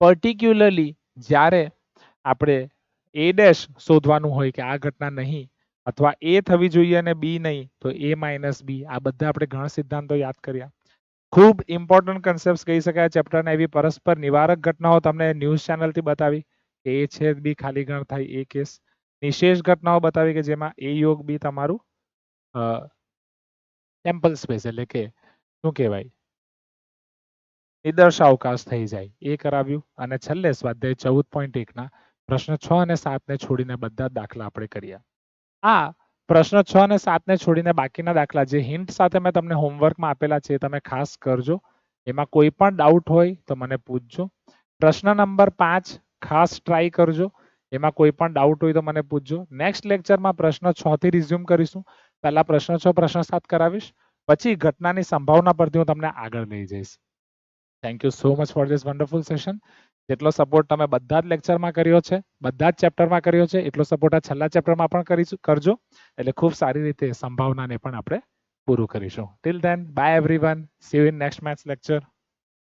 પર્ટિક્યુલરલી જ્યારે આપણે A' શોધવાનું હોય કે આ ઘટના નહીં અથવા A થવી જોઈએ અને B નહીં તો A માઇનસ B, આ બધા આપણે ગણ સિદ્ધાંતો યાદ કર્યા. ખૂબ ઇમ્પોર્ટન્ટ કન્સેપ્ટ કહી શકાય ચેપ્ટરના. એવી પરસ્પર નિવારક ઘટનાઓ તમને ન્યૂઝ ચેનલથી બતાવી કે A છેદ B ખાલી ગણ થાય એ કેસ. નિશેષ ઘટનાઓ બતાવી કે જેમાં A યોગ B તમારું સેમ્પલ સ્પેસ એટલે કે શું કહેવાય નિદર્શ અવકાશ થઈ જાય એ કરાવ્યું અને છેલ્લે સ્વાધ્યાય 14.1 ના પ્રશ્ન 6 અને 7 ને છોડીને બધા જ દાખલા આપણે કર્યા. આ પ્રશ્ન 6 અને 7 ને છોડીને બાકીના દાખલા જે હિન્ટ સાથે મેં તમને હોમવર્કમાં આપેલા છે એ તમે ખાસ કરજો. એમાં કોઈ પણ ડાઉટ હોય તો મને પૂછજો. પ્રશ્ન નંબર 5 ખાસ ટ્રાય કરજો. એમાં કોઈ પણ ડાઉટ હોય તો મને પૂછજો. નેક્સ્ટ લેક્ચરમાં પ્રશ્ન 6 થી રિઝ્યુમ કરીશું. પહેલા પ્રશ્ન 6 પ્રશ્ન 7 કરાવીશ, પછી ઘટનાની સંભાવના પરથી હું તમને આગળ લઈ જઈશ. Thank you so much for this wonderful session. જેટલો સપોર્ટ તમે બધા જ લેક્ચરમાં કર્યો છે, બધા જ ચેપ્ટરમાં કર્યો છે, એટલો સપોર્ટ આ છેલ્લા ચેપ્ટરમાં પણ કરજો. એટલે ખૂબ સારી રીતે સંભાવનાને પણ આપણે પૂરું કરીશું. Till then by everyone. C you in next maths lecture.